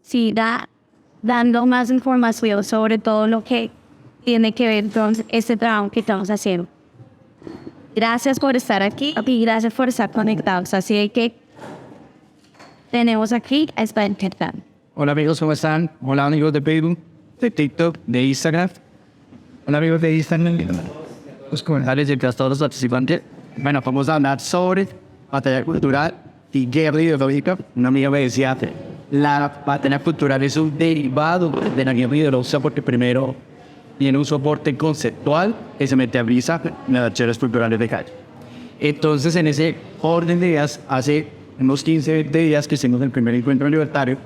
siga dando más información sobre todo lo que tiene que ver con este trabajo que estamos haciendo. Gracias por estar aquí y gracias por estar conectados. Así que tenemos aquí a Spencer. Hola amigos, ¿cómo están? Hola amigos de Facebook, de TikTok, de Instagram. Hola amigos de Instagram. Los comentarios de todos los participantes. Bueno, vamos a hablar sobre batalla cultural y guerra ideológica. Una amiga me decía, la batalla cultural es un derivado de la guerra ideológica porque primero tiene un soporte conceptual que se materializa en las acciones culturales de calle. Entonces, en ese orden de ideas, hace unos 15, 20 días que hicimos el primer encuentro libertario,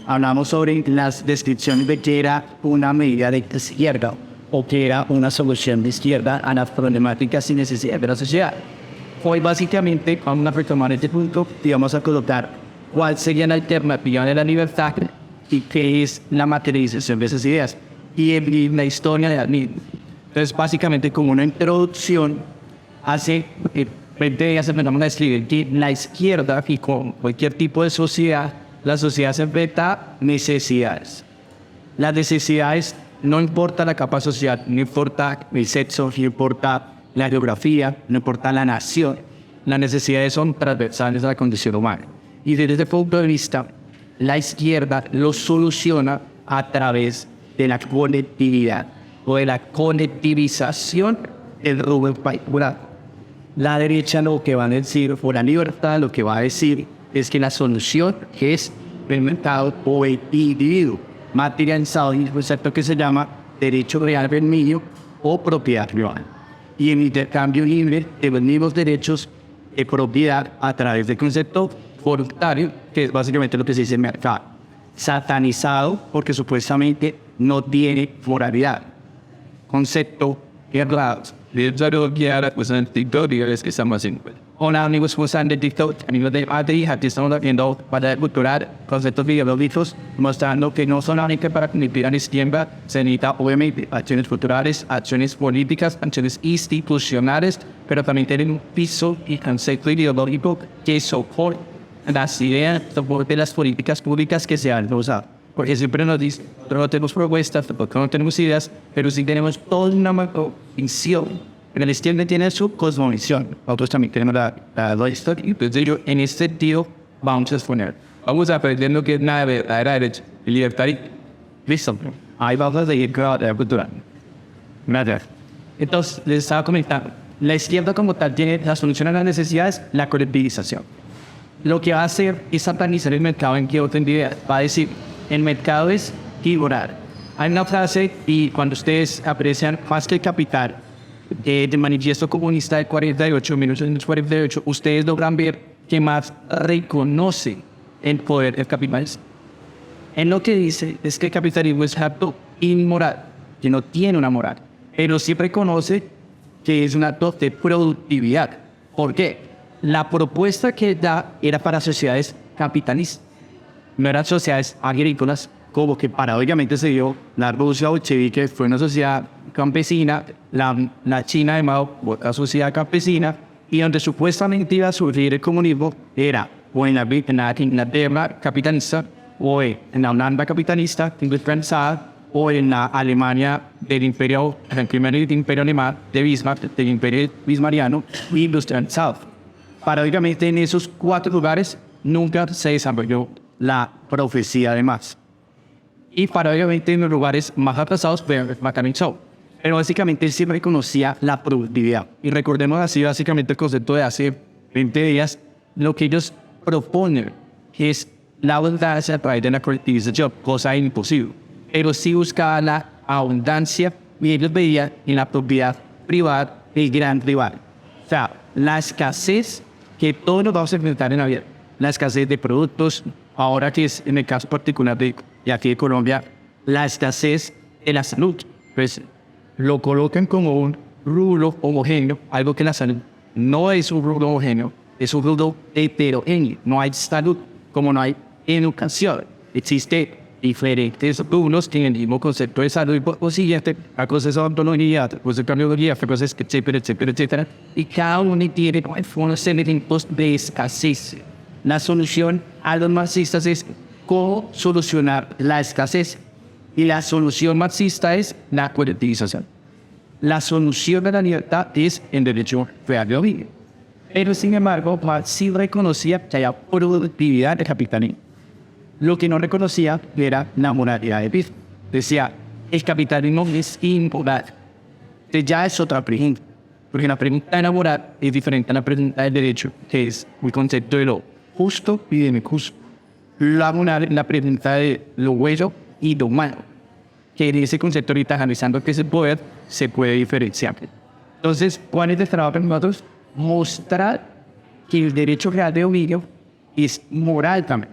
hablamos sobre las descripciones de que era una medida de izquierda o que era una solución de izquierda a las problemáticas y necesidades de la sociedad. Hoy básicamente vamos a retomar este punto y vamos a colocar cuál sería la alternativa de la libertad y qué es la materialización de esas ideas y en la historia de la misma. Entonces básicamente como una introducción, hace 20 días empezamos a describir que la izquierda y con cualquier tipo de sociedad, la sociedad se enfrenta a necesidades. Las necesidades no importa la capa social, no importa el sexo, no importa la geografía, no importa la nación. Las necesidades son transversales a la condición humana. Y desde ese punto de vista, la izquierda lo soluciona a través de la colectividad o de la colectivización del rubro particular. La derecha lo que va a decir, o la libertad lo que va a decir, es que la solución es el mercado o el individuo, materializado en un concepto que se llama derecho real vermelho o propiedad privada. Y el intercambio libre de los mismos derechos de propiedad a través del concepto voluntario, que es básicamente lo que se dice mercado. Satanizado porque supuestamente no tiene moralidad. Concepto errado. Hola amigos, ¿cómo están de TikTok? Amigos de Madrid, aquí estamos viendo batalla cultural, conceptos ideológicos, mostrando que no solamente para permitir a la izquierda se necesita obviamente acciones culturales, acciones políticas, acciones institucionales, pero también tienen un piso y concepto ideológico que soporte las ideas, soporte las políticas públicas que se han usado. Porque siempre nos dicen, no tenemos propuestas, no tenemos ideas, pero sí tenemos toda una visión. Pero la izquierda tiene su cosmovisión. Nosotros también tenemos la historia. Entonces, en este sentido, vamos a exponer. Vamos a aprender lo que es la verdadera derecha y libertad. Listo. Ahí vamos a seguir con la batalla cultural. Gracias. Entonces, les estaba comentando. La izquierda como tal tiene la solución a las necesidades, la colectivización. Lo que va a hacer es satanizar el mercado en que otra idea. Va a decir, el mercado es igualar. Hay una frase, y cuando ustedes aprecian más que el capital, del manifiesto comunista de 48, 1948, ustedes logran ver que Marx reconoce el poder del capitalismo. Él lo que dice es que el capitalismo es acto inmoral, que no tiene una moral, pero sí reconoce que es un acto de productividad. ¿Por qué? La propuesta que da era para sociedades capitalistas, no eran sociedades agrícolas, como que paradójicamente se dio la Rusia bolchevique, fue una sociedad campesina, la China de Mao, otra sociedad campesina, y donde supuestamente iba a surgir el comunismo era o en la Inglaterra capitalista, o en la Holanda capitalista, industrializada, o en la Alemania del imperio, el primer imperio alemán de Bismarck, del imperio bismarckiano, industrializado. Paradójicamente en esos 4 lugares nunca se desarrolló la profecía de Marx. Y paradójicamente en los lugares más atrasados fue Macamizó. Pero básicamente él siempre reconocía la productividad. Y recordemos así básicamente el concepto de hace 20 días, lo que ellos proponen es la abundancia a través de la colectivización, cosa imposible. Pero sí buscaba la abundancia y ellos veían en la propiedad privada el gran rival. O sea, la escasez que todos nos vamos a enfrentar en la vida, la escasez de productos, ahora que es en el caso particular de aquí de Colombia, la escasez de la salud, pues lo colocan como un rubro homogéneo, algo que la salud no es un rubro homogéneo, es un rubro heterogéneo, no hay salud como no hay educación, existe diferentes rubros tienen el mismo concepto de salud y por consiguiente, a cosas de odontología, cosas de cardiología, cosas etcétera, etcétera, etcétera, y cada uno tiene unos elementos de escasez. La solución a los marxistas es cómo solucionar la escasez. Y la solución marxista es la colectivización. La solución de la libertad es el derecho real de origen. Pero sin embargo, Marx sí reconocía que había productividad del capitalismo. Lo que no reconocía era la moralidad de Pitt. Decía, el capitalismo es inmoral. Entonces ya es otra pregunta. Porque la pregunta de la moral es diferente a la pregunta del derecho, que es el concepto de lo justo y de lo injusto. La moral es la pregunta de lo bueno y lo malo. Que en ese concepto ahorita analizando que es el poder, se puede diferenciar. Entonces, ¿cuál es el trabajo de nosotros? Mostrar que el derecho real de dominio es moral también.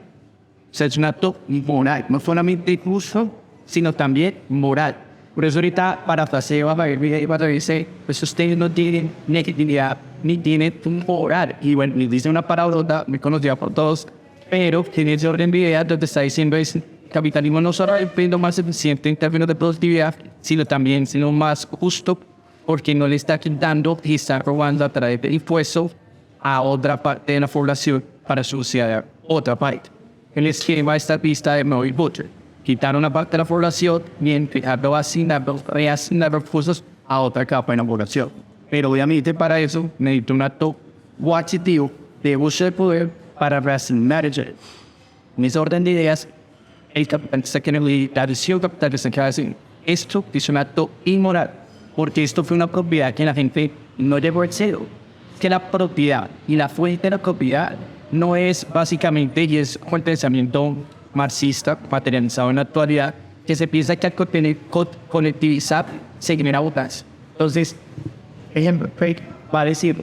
O sea, es un acto moral, no solamente justo, sino también moral. Por eso ahorita parafraseo a Javier cuando dice, pues ustedes no tienen negatividad ni tienen moral. Y bueno, me dice una paradoja muy conocida por todos, pero en ese orden de ideas lo que está diciendo es capitalismo no solo es lo más eficiente en términos de productividad, sino también sino más justo, porque no le está quitando y está robando a través de impuestos a otra parte de la población para subsidiar otra parte. El esquema está vista de Murray Butcher. Quitar una parte de la población y dejarlo reasignar recursos a otra capa de la población. Pero obviamente para eso necesita un acto coactivo de uso de poder para reasignar el dinero. En ese orden de ideas, el capitalista la visión capitalista que hace esto es un acto inmoral, porque esto fue una propiedad que la gente no llevó al cero. Que la propiedad y la fuente de la propiedad no es básicamente, y es un pensamiento marxista materializado en la actualidad, que se piensa que al colectivizar se genera abundancia. Entonces, ejemplo, va a decir,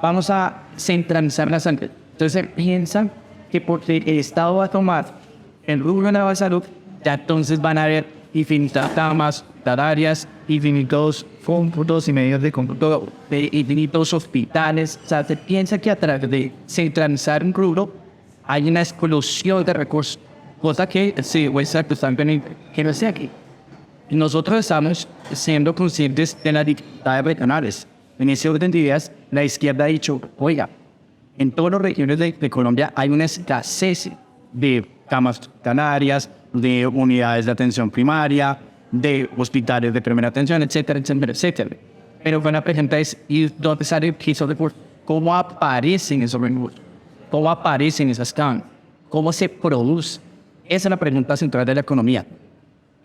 vamos a centralizar la sangre. Entonces piensan que porque el Estado va a tomar el rubro de la salud, ya entonces van a haber infinitas camas, áreas, infinitos cómputos y medios de cómputo, infinitos hospitales. O sea, se piensa que a través de centralizar un rubro hay una explosión de recursos, cosa que sí, voy a estar que no sea aquí. Nosotros estamos siendo conscientes de las dificultades regionales. En ese orden de ideas, la izquierda ha dicho, oiga, en todas las regiones de Colombia hay una escasez de camas hospitalarias, de unidades de atención primaria, de hospitales de primera atención, etcétera, etcétera, etcétera. Pero bueno, la pregunta es, ¿y dónde sale el piso de recursos? ¿Cómo aparecen esos recursos? ¿Cómo aparecen esas camas? ¿Cómo se produce? Esa es la pregunta central de la economía.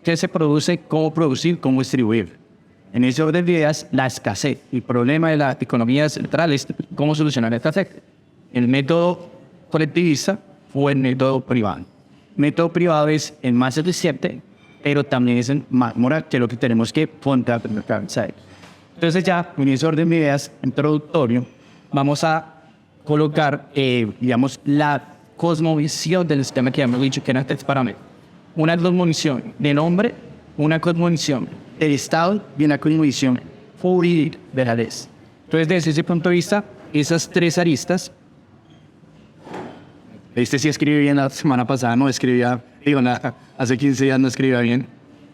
¿Qué se produce? ¿Cómo producir? ¿Cómo distribuir? En ese orden de ideas, la escasez. El problema de la economía central es cómo solucionar esta escasez. El método colectivista o el método privado. El método privado es el más eficiente, pero también es el más moral, que es lo que tenemos que contrarrestar. Entonces ya, en ese orden de ideas introductorio, vamos a colocar, digamos, la cosmovisión del sistema que hemos dicho que eran tres parámetros. Una cosmovisión del hombre, una cosmovisión del Estado y una cosmovisión jurídica de la ley. Entonces, desde ese punto de vista, esas tres aristas, sí escribí bien la semana pasada, no escribía, hace 15 días no escribía bien,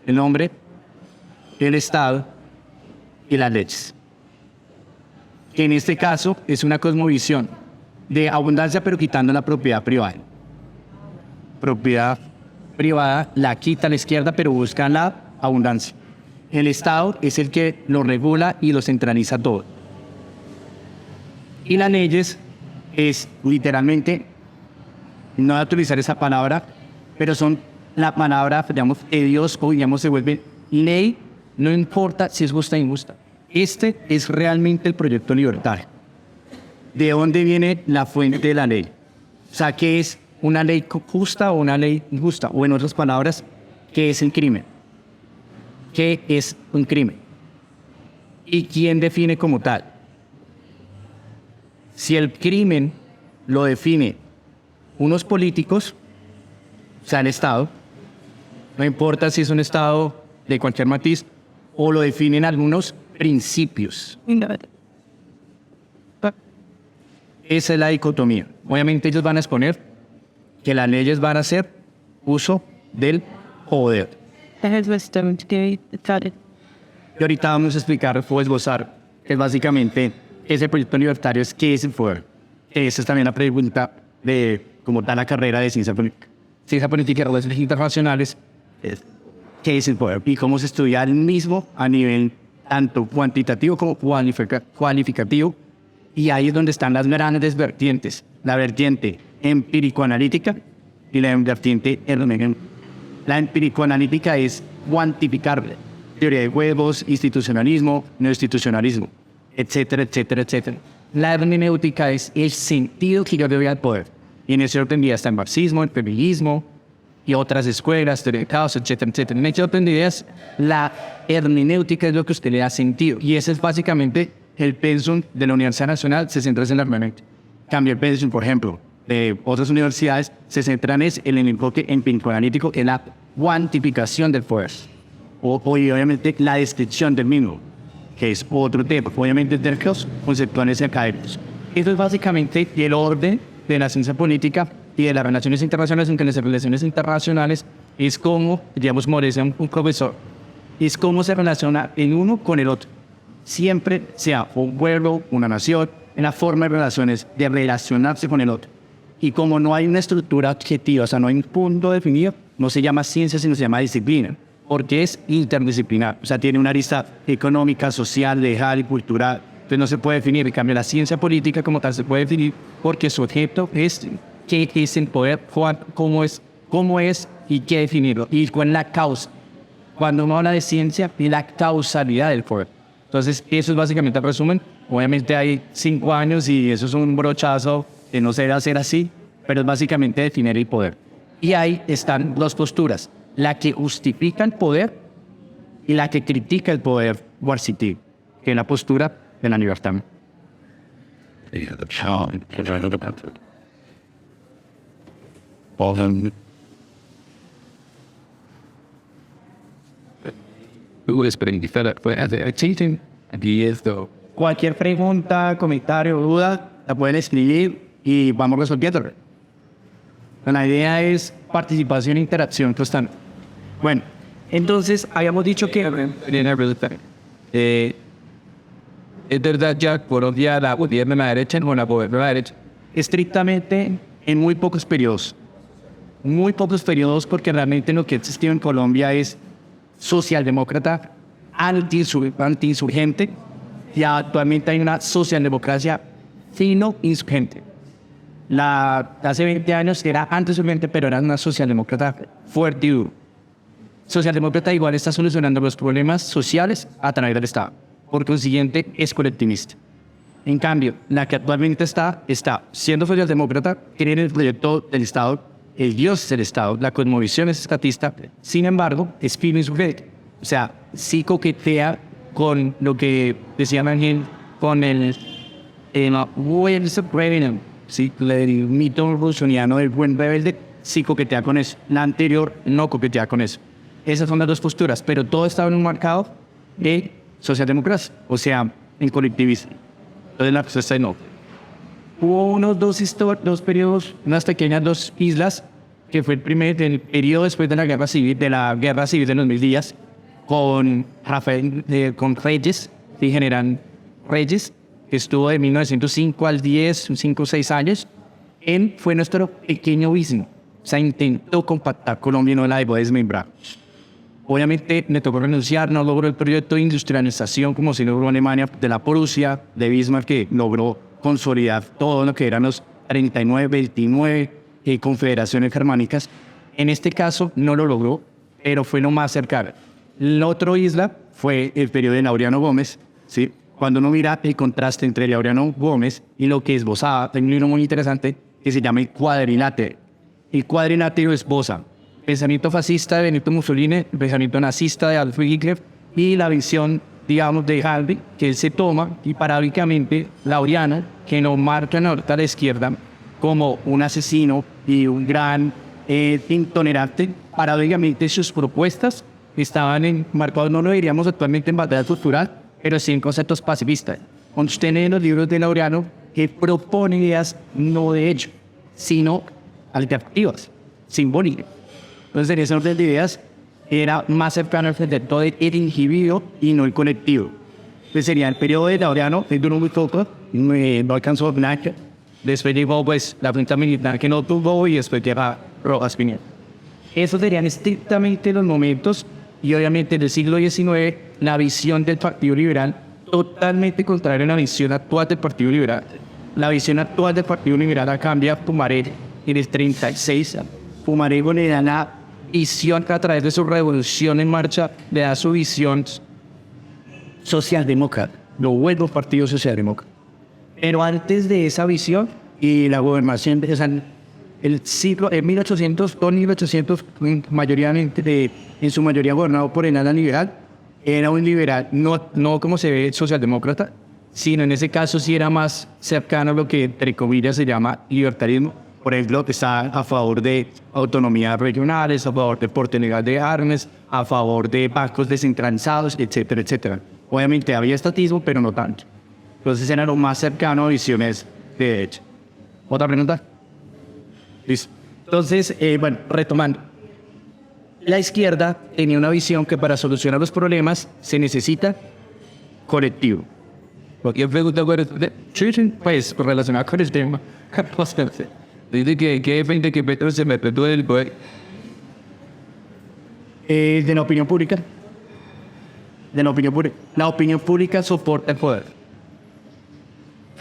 el hombre, el Estado y las leyes. Que en este caso es una cosmovisión de abundancia pero quitando la propiedad privada. Propiedad privada la quita a la izquierda pero busca la abundancia. El Estado es el que lo regula y lo centraliza todo. Y las leyes es literalmente, no voy a utilizar esa palabra, pero son la palabra, digamos, de Dios, o digamos, se vuelve ley, no importa si es justa o injusta. Este es realmente el proyecto libertario. ¿De dónde viene la fuente de la ley? O sea, ¿qué es una ley justa o una ley injusta? O en otras palabras, ¿qué es el crimen? ¿Qué es un crimen? ¿Y quién define como tal? Si el crimen lo define unos políticos, o sea, el Estado, no importa si es un Estado de cualquier matiz, o lo definen algunos principios. Esa es la dicotomía. Obviamente ellos van a exponer que las leyes van a hacer uso del poder. Y ahorita vamos a explicar o esbozar que es básicamente ese proyecto libertario es qué es el poder. Esa es también la pregunta de cómo está la carrera de ciencia política. ciencia política y relaciones internacionales, es qué es el poder y cómo se estudia el mismo a nivel tanto cuantitativo como cualificativo. Y ahí es donde están las grandes vertientes, la vertiente empírico-analítica y la vertiente hermenéutica. La empírico-analítica es cuantificable, teoría de juegos, institucionalismo, no institucionalismo, etcétera, etcétera, etcétera. La hermenéutica es el sentido que yo le doy al poder. Y en ese orden día está el marxismo, el feminismo y otras escuelas, teoría de caos, etcétera, etcétera. En ese orden de ideas, la hermenéutica es lo que usted le da sentido. Y ese es básicamente el pensum de la Universidad Nacional, se centra en la hermenéutica. Cambio el pensum, por ejemplo, de otras universidades, se centran en el enfoque empírico-analítico, en la cuantificación del poder. O obviamente la descripción del mismo, que es otro tema, obviamente en términos conceptuales y académicos. Eso es básicamente el orden de la ciencia política y de las relaciones internacionales, aunque las relaciones internacionales es como, digamos, como decía un profesor, es cómo se relaciona el uno con el otro. Siempre sea un pueblo, una nación, en la forma de relaciones, de relacionarse con el otro. Y como no hay una estructura objetiva, o sea, no hay un punto definido, no se llama ciencia, sino se llama disciplina, porque es interdisciplinar. O sea, tiene una arista económica, social, legal y cultural. Entonces no se puede definir. En cambio, la ciencia política como tal se puede definir porque su objeto es qué es el poder, cómo es y qué definirlo. Y cuál es la causa. Cuando uno habla de ciencia, es la causalidad del poder. Entonces, eso es básicamente el resumen. Obviamente hay 5 años y eso es un brochazo de no ser hacer así, pero es básicamente definir el poder. Y ahí están dos posturas, la que justifica el poder y la que critica el poder coercitivo, que es la postura de la libertad. Cualquier pregunta, comentario, duda, la pueden escribir y vamos resolviéndolo. La idea es participación e interacción constante. Bueno, entonces habíamos dicho que es verdad ya Colombia la gobierna la derecha o la gobierna la derecha. Estrictamente en muy pocos periodos. Muy pocos periodos porque realmente lo que ha existido en Colombia es socialdemócrata, anti-insurgente, y actualmente hay una socialdemocracia sino-insurgente. Hace 20 años era anti-insurgente, pero era una socialdemócrata fuerte y duro. Socialdemócrata igual está solucionando los problemas sociales a través del Estado. Por consiguiente, es colectivista. En cambio, la que actualmente está siendo socialdemócrata, tiene el proyecto del Estado, el Dios del Estado, la cosmovisión es estatista, sin embargo, es firme insurgente. O sea, sí coquetea con lo que decía Ángel, con el sí, el mito revolucionario del buen rebelde, sí coquetea con eso. La anterior no coquetea con eso. Esas son las dos posturas, pero todo está en un marcado de socialdemocracia, o sea, en colectivismo. Entonces la respuesta es no. Hubo unos dos periodos, unas pequeñas dos islas, que fue el periodo después de la guerra civil de los 1000 días, con Reyes, el general Reyes, que estuvo de 1905 al 10, 5 o 6 años. Él fue nuestro pequeño istmo. O sea, intentó compactar Colombia y no la dejó desmembrar. Obviamente le tocó renunciar, no logró el proyecto de industrialización como se logró en Alemania, de la Prusia, de Bismarck, que logró consolidar todo lo que eran los 39, 29 confederaciones germánicas. En este caso no lo logró, pero fue lo más cercano. La otra isla fue el periodo de Laureano Gómez, ¿sí? Cuando uno mira el contraste entre Laureano Gómez y lo que esbozaba, hay un libro muy interesante que se llama El Cuadrilátero. El cuadrilátero esboza pensamiento fascista de Benito Mussolini, el pensamiento nazista de Adolf Hitler y la visión, digamos, de Harvey, que él se toma y paradójicamente Laureano, que nos marca ahorita a la izquierda como un asesino y un gran intolerante, paradójicamente sus propuestas estaban enmarcados, no lo diríamos actualmente en batalla cultural, pero sí en conceptos pacifistas. Cuando usted lee los libros de Laureano, que propone ideas no de hecho, sino alternativas, simbólicas. Entonces, en ese orden de ideas, era más cercano al concepto del individuo y no el colectivo. Entonces, sería el periodo de Laureano, que duró muy poco, no alcanzó nada. Después llegó pues, la junta militar que no tuvo y después llega Rojas Pinilla. Esos serían estrictamente los momentos, y obviamente en el siglo XIX la visión del Partido Liberal totalmente contraria a la visión actual del Partido Liberal. La visión actual del Partido Liberal cambia. Pumarejo en el 36. Pumarejo le da la visión que a través de su revolución en marcha le da su visión socialdemócrata. Lo vuelvo Partido Socialdemócrata. Pero antes de esa visión y la gobernación, o sea, el siglo en 1800, 1800, en su mayoría gobernado por el ala liberal, era un liberal, no como se ve socialdemócrata, sino en ese caso sí era más cercano a lo que entre comillas se llama libertarismo. Por ejemplo, está a favor de autonomías regionales, a favor de porte legal de armas, a favor de bancos descentralizados, etcétera, etcétera. Obviamente había estatismo, pero no tanto. Entonces era lo más cercano a visiones de derecha. ¿Otra pregunta? Listo. Entonces, bueno, retomando. La izquierda tenía una visión que para solucionar los problemas se necesita colectivo. Cualquier pregunta, pues relacionada con el tema. Dice que depende que Petro se mete todo el poder. De la opinión pública. De la opinión pública. La opinión pública soporta el poder.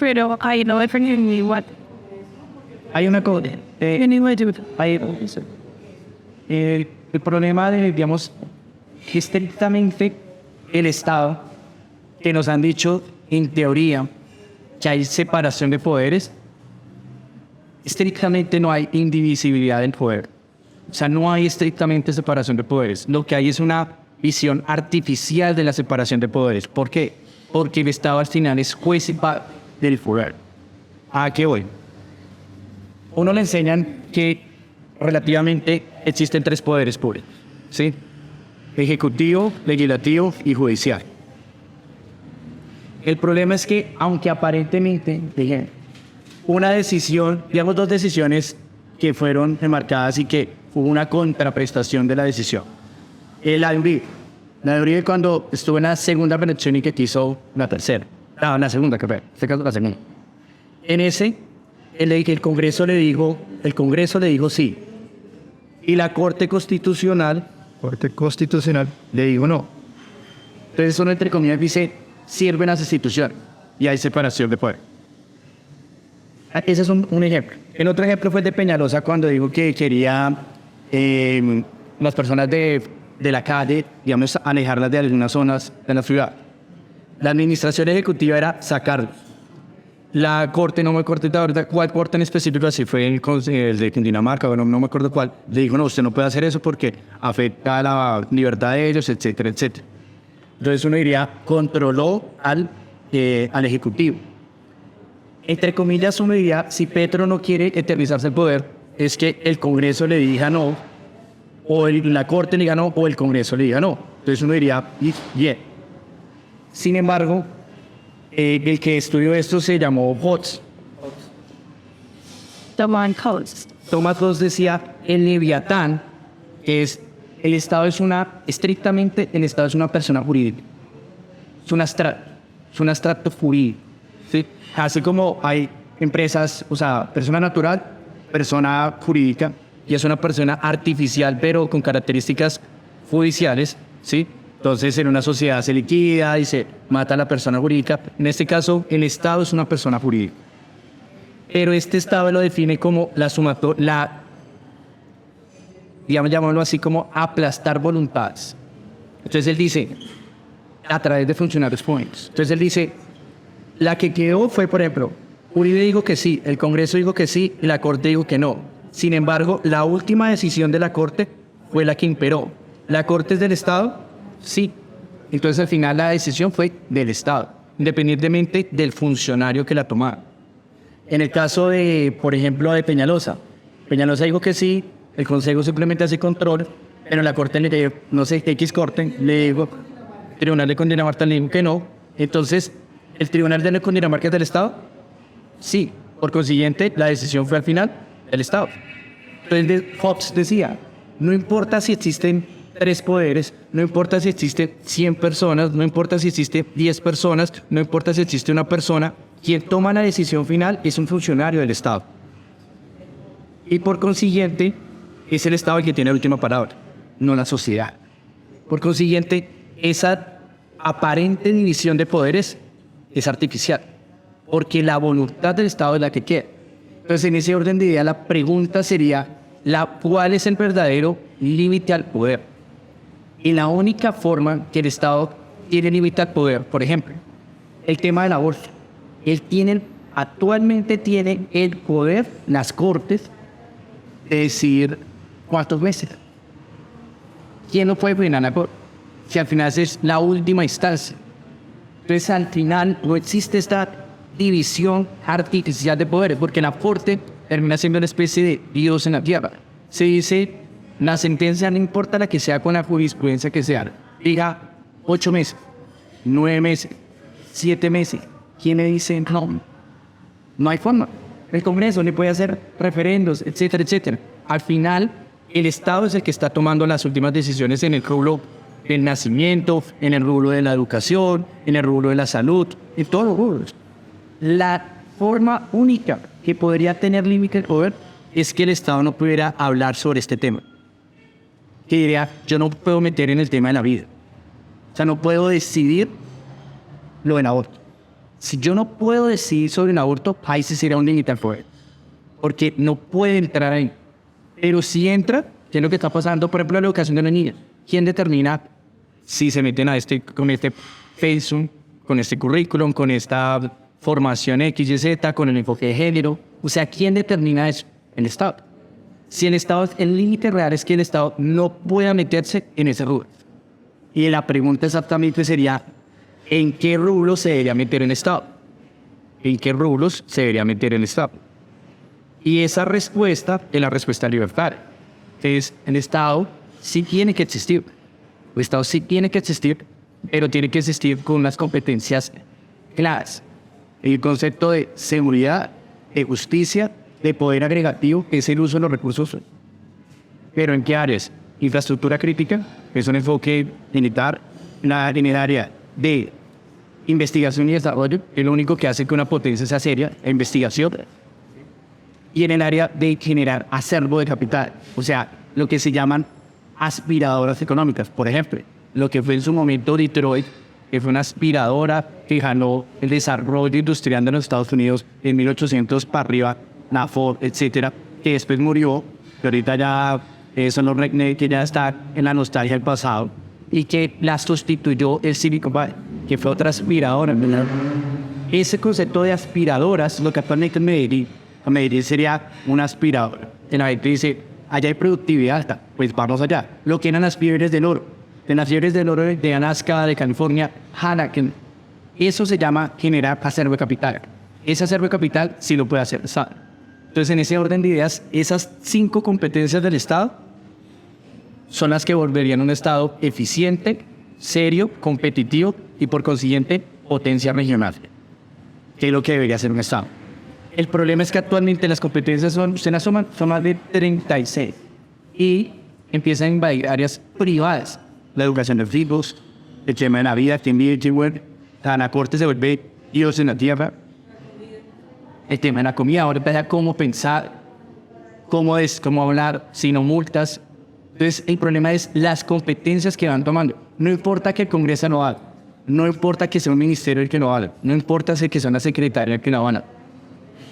Pero I know everything what Hay una cosa. anyway do. El problema de, digamos, estrictamente el Estado, que nos han dicho en teoría que hay separación de poderes, estrictamente no hay indivisibilidad del poder. O sea, no hay estrictamente separación de poderes. Lo que hay es una visión artificial de la separación de poderes. ¿Por qué? Porque el Estado al final es juez y parte del poder. ¿A qué voy? Uno le enseñan que relativamente existen tres poderes públicos, ¿sí? Ejecutivo, legislativo y judicial. El problema es que, aunque aparentemente, dije, una decisión, digamos dos decisiones que fueron enmarcadas y que hubo una contraprestación de la decisión. La de Uribe. La de Uribe cuando estuvo en la segunda reelección y que quiso la tercera. No, la segunda, que fue, en este caso la segunda. En ese, el Congreso le dijo sí. Y la Corte Constitucional le dijo no. Entonces uno entre comillas dice, sirven las instituciones y hay separación de poder. Ese es un ejemplo. El otro ejemplo fue el de Peñalosa cuando dijo que quería las personas de la calle, digamos, alejarlas de algunas zonas de la ciudad. La administración ejecutiva era sacarlos. La corte, no me acuerdo ahorita cuál corte en específico, si fue el de Dinamarca, bueno, no me acuerdo cuál, le dijo, no, usted no puede hacer eso porque afecta a la libertad de ellos, etcétera, etcétera. Entonces uno diría, controló al Ejecutivo. Entre comillas, uno diría, si Petro no quiere eternizarse el poder, es que el Congreso le diga no, o la Corte le diga no, o el Congreso le diga no. Entonces uno diría, bien. Sin embargo, el que estudió esto se llamó Hobbes. Thomas Hobbes. Thomas Hobbes decía, el Leviatán, que es, el Estado es estrictamente, el Estado es una persona jurídica. Es un abstracto jurídico. ¿Sí? Así como hay empresas, o sea, persona natural, persona jurídica, y es una persona artificial, pero con características judiciales, ¿sí? Entonces, en una sociedad se liquida y se mata a la persona jurídica. En este caso, el Estado es una persona jurídica. Pero este Estado lo define como digamos, llamémoslo así, como aplastar voluntades. Entonces, él dice, a través de funcionarios públicos. Entonces, él dice, la que quedó fue, por ejemplo, Uribe dijo que sí, el Congreso dijo que sí, y la Corte dijo que no. Sin embargo, la última decisión de la Corte fue la que imperó. ¿La Corte es del Estado? Sí. Entonces, al final, la decisión fue del Estado, independientemente del funcionario que la tomara. En el caso de, por ejemplo, de Peñalosa. Peñalosa dijo que sí, el Consejo simplemente hace control, pero la Corte le dijo, no sé, X Corte, le dijo, el Tribunal de Cundinamarca le dijo que no. Entonces, ¿el Tribunal de Cundinamarca es del Estado? Sí. Por consiguiente, la decisión fue al final del Estado. Entonces, Hobbes decía, no importa si existen 3 poderes, no importa si existen 100 personas, no importa si existen 10 personas, no importa si existe una persona, quien toma la decisión final es un funcionario del Estado. Y por consiguiente, es el Estado el que tiene la última palabra, no la sociedad. Por consiguiente, esa aparente división de poderes es artificial, porque la voluntad del Estado es la que quiere. Entonces, en ese orden de idea, la pregunta sería, ¿cuál es el verdadero límite al poder? Y la única forma que el Estado tiene límite al poder, por ejemplo, el tema del aborto. Actualmente tiene el poder, las cortes, de decir cuántos meses. ¿Quién lo puede frenar a corte? Si al final es la última instancia. Entonces, al final no existe esta división artificial de poderes, porque la corte termina siendo una especie de Dios en la tierra. Se dice, la sentencia no importa la que sea con la jurisprudencia que sea, diga 8 meses, 9 meses, 7 meses. ¿Quién me dice no? No hay forma. El Congreso le puede hacer referendos, etcétera, etcétera. Al final, el Estado es el que está tomando las últimas decisiones en el rubro del nacimiento, en el rubro de la educación, en el rubro de la salud, en todos los rubros. La forma única que podría tener límite de poder es que el Estado no pudiera hablar sobre este tema. Que diría, yo no puedo meter en el tema de la vida. O sea, no puedo decidir lo del aborto. Si yo no puedo decidir sobre el aborto, ahí sí sería un límite al poder. Porque no puede entrar ahí. Pero si entra, ¿qué es lo que está pasando? Por ejemplo, la educación de los niños. ¿Quién determina si se meten con este pensum, con este currículum, con esta formación X, Y, Z, con el enfoque de género? O sea, ¿quién determina eso? El Estado. Si el límite real es que el Estado no pueda meterse en ese rubro. Y la pregunta exactamente sería, ¿en qué rubro se debería meter el Estado? ¿En qué rubros se debería meter el Estado? Y esa respuesta es la respuesta libertaria. Entonces, el Estado sí tiene que existir. El Estado sí tiene que existir, pero tiene que existir con unas competencias claras. El concepto de seguridad, de justicia, de poder agregativo, que es el uso de los recursos. ¿Pero en qué áreas? Infraestructura crítica, que es un enfoque militar, en el área de investigación y desarrollo, que es lo único que hace que una potencia sea seria, la investigación, y en el área de generar acervo de capital, o sea, lo que se llaman aspiradoras económicas. Por ejemplo, lo que fue en su momento Detroit, que fue una aspiradora que ganó el desarrollo industrial de los Estados Unidos en 1800 para arriba, la Ford, etcétera, que después murió, que ahorita ya son los redneck que ya están en la nostalgia del pasado, y que la sustituyó el Silicon Valley, que fue otra aspiradora. Ese concepto de aspiradoras, lo que actualmente en Medellín sería una aspiradora. Y la gente dice, allá hay productividad alta, pues vamos allá. Lo que eran las fiebres del oro. En las fiebres del oro de Alaska, de California, Hanaken. Eso se llama generar acervo de capital. Ese acervo de capital sí lo puede hacer el Estado. Entonces, en ese orden de ideas, esas 5 competencias del Estado son las que volverían un Estado eficiente, serio, competitivo y, por consiguiente, potencia regional, que es lo que debería ser un Estado. El problema es que actualmente las competencias son más de 36 y empiezan a invadir áreas privadas. La educación de los hijos, el tema de la vida, la corte se vuelve Dios en la tierra. El tema de la comida, ahora empieza cómo pensar, cómo hablar, sino multas. Entonces, el problema es las competencias que van tomando. No importa que el Congreso no haga, no importa que sea un ministerio el que lo haga, no importa que sea una secretaria el que lo haga.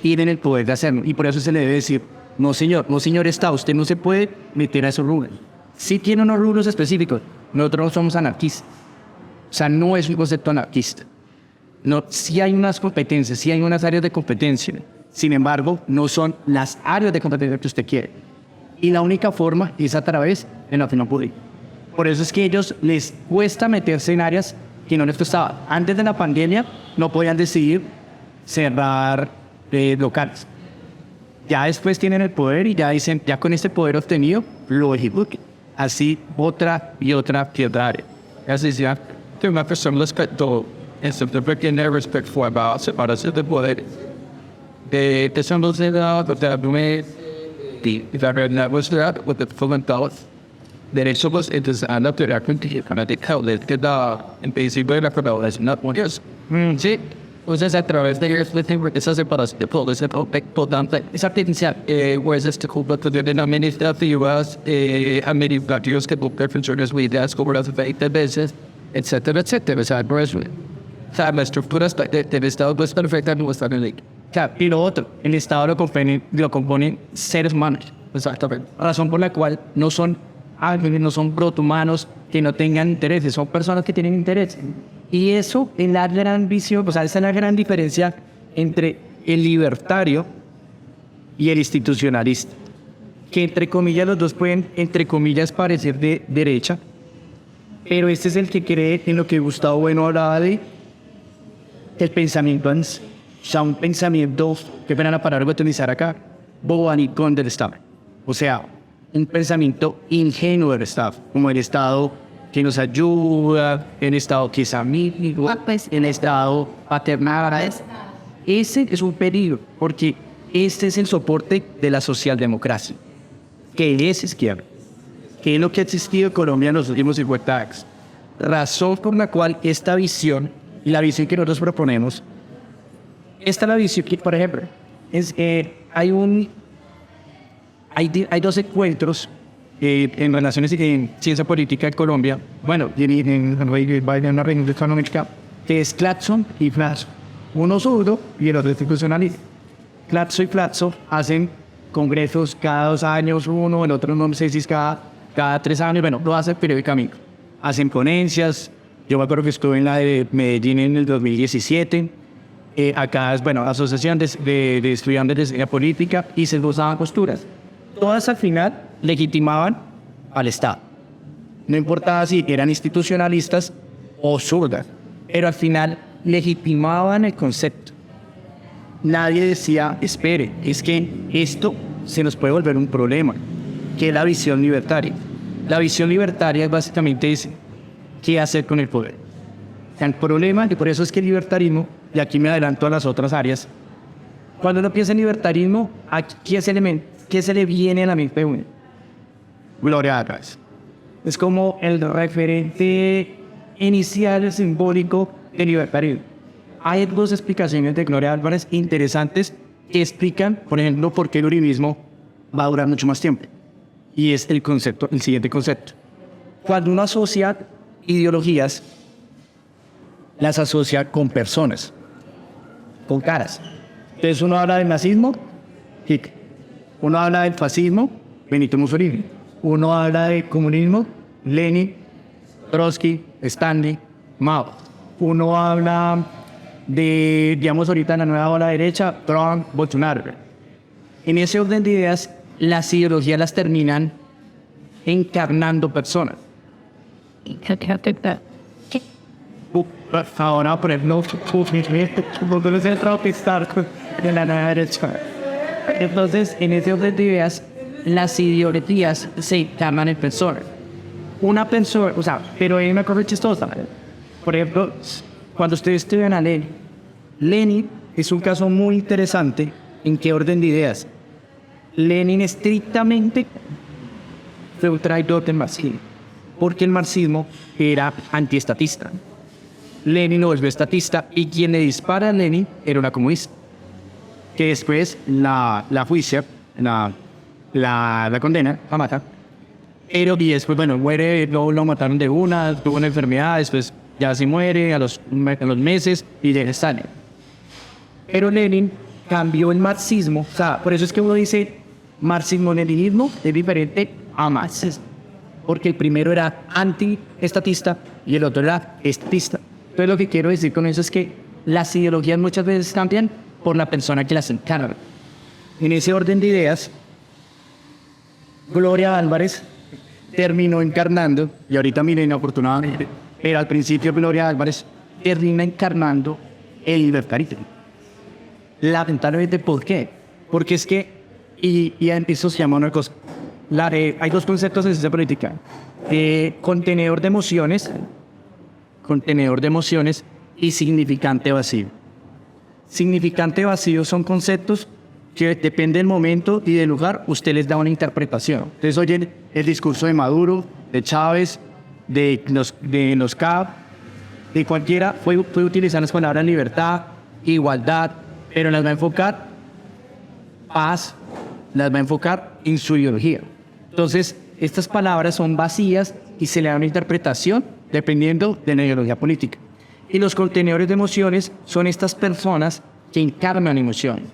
Tienen el poder de hacerlo. Y por eso se le debe decir, no señor Estado, usted no se puede meter a esos rubros. Sí tiene unos rubros específicos. Nosotros no somos anarquistas. O sea, no es un concepto anarquista. No, sí hay unas competencias, sí hay unas áreas de competencia. Sin embargo, no son las áreas de competencia que usted quiere. Y la única forma es a través de la opinión pública. Por eso es que a ellos les cuesta meterse en áreas que no les costaba. Antes de la pandemia no podían decidir cerrar locales. Ya después tienen el poder y ya dicen, ya con este poder obtenido, lo ejecutan. Así otra y otra área. As is, yeah. Tengo una persona respeto, es el pequeño respeto para el poder. De somos de la verdad, was that with the full and thoughts. Derecho pues entonces a la contigo para de caudal que da en principio la caudal es not one yes. Sí, Entonces, a través de esa separación de poderes, esa tendencia, pues, culpa de la administrativas, administrativos que buscan funciones unidas, como las 20 veces, etcétera, etcétera. O sea, las estructuras del Estado pues perfectas no están en ley. Y lo otro, el Estado lo componen seres humanos. Exactamente. Razón por la cual no son ángeles, no son protohumanos que no tengan intereses, son personas que tienen intereses. Y eso es la gran visión, o sea, esa es la gran diferencia entre el libertario y el institucionalista. Que entre comillas los dos pueden, entre comillas, parecer de derecha, pero este es el que cree en lo que Gustavo Bueno hablaba de el pensamiento, o sea, un pensamiento, que pena la palabra voy a utilizar acá, bobanicón del Estado. O sea, un pensamiento ingenuo del Estado, como el Estado que nos ayuda, el Estado que es amigo, el Estado paternal. Ese es un peligro, porque este es el soporte de la socialdemocracia, que es izquierda, que es lo que ha existido en Colombia en los últimos 50 años. Razón por la cual esta visión, y la visión que nosotros proponemos, esta es la visión que, por ejemplo, es, hay dos encuentros en relaciones en ciencia política en Colombia, bueno, en una reunión económica, que es Claxon y Flaxo. Uno zurdo y el otro institucionalista. Claxo y Flaxo hacen congresos cada 2 años, uno, el otro no sé si es cada 3 años, bueno, lo hacen periódicamente. Hacen ponencias, yo me acuerdo que estuve en la de Medellín en el 2017, acá es, bueno, asociación de estudiantes de ciencia política, y se usaban posturas. Todas al final legitimaban al Estado. No importaba si eran institucionalistas o zurdas, pero al final legitimaban el concepto. Nadie decía, espere, es que esto se nos puede volver un problema, que es la visión libertaria. La visión libertaria básicamente dice, ¿qué hacer con el poder? O sea, el problema, y por eso es que el libertarismo, y aquí me adelanto a las otras áreas, cuando uno piensa en libertarismo, ¿qué se le viene a la mente de uno? Gloria Álvarez. Es como el referente inicial, simbólico del libertarismo. Hay dos explicaciones de Gloria Álvarez interesantes que explican, por ejemplo, por qué el uribismo va a durar mucho más tiempo. Y es el siguiente concepto. Cuando uno asocia ideologías, las asocia con personas, con caras. Entonces uno habla del nazismo, Hitler. Uno habla del fascismo, Benito Mussolini. Uno habla del comunismo, Lenin, Trotsky, Stanley, Mao. Uno habla de, digamos ahorita en la nueva ola derecha, Trump, Bolsonaro. En ese orden de ideas, las ideologías las terminan encarnando personas. Ahora, por ejemplo, de la nueva derecha. Entonces, en ese orden de ideas, las ideologías se encarnan en personas. Una persona, o sea, pero hay una cosa chistosa. Por ejemplo, cuando ustedes estudian a Lenin, Lenin es un caso muy interesante en qué orden de ideas. Lenin estrictamente fue un traidor del marxismo, porque el marxismo era antiestatista. Lenin lo volvió estatista y quien le dispara a Lenin era una comunista, que después la juicia, la condena, la mata. Pero y después, bueno, muere, luego lo mataron de una, tuvo una enfermedad, después ya se muere a los meses y ya sale. Pero Lenin cambió el marxismo, o sea, por eso es que uno dice marxismo-leninismo es diferente a marxismo, porque el primero era antiestatista y el otro era estatista. Entonces lo que quiero decir con eso es que las ideologías muchas veces cambian por la persona que las encarna. En ese orden de ideas, Gloria Álvarez terminó encarnando, y ahorita miren inafortunadamente, pero al principio Gloria Álvarez termina encarnando el libertarismo. Lamentablemente, ¿por qué? Porque es que, y eso se llama una cosa, hay dos conceptos en ciencia política, contenedor de emociones y significante vacío. Significante vacío son conceptos que depende del momento y del lugar, usted les da una interpretación. Entonces oyen el discurso de Maduro, de Chávez, de los CAP, de cualquiera, fue utilizar las palabras libertad, igualdad, pero las va a enfocar paz, las va a enfocar en su ideología. Entonces, estas palabras son vacías y se le da una interpretación dependiendo de la ideología política. Y los contenedores de emociones son estas personas que encarnan emociones.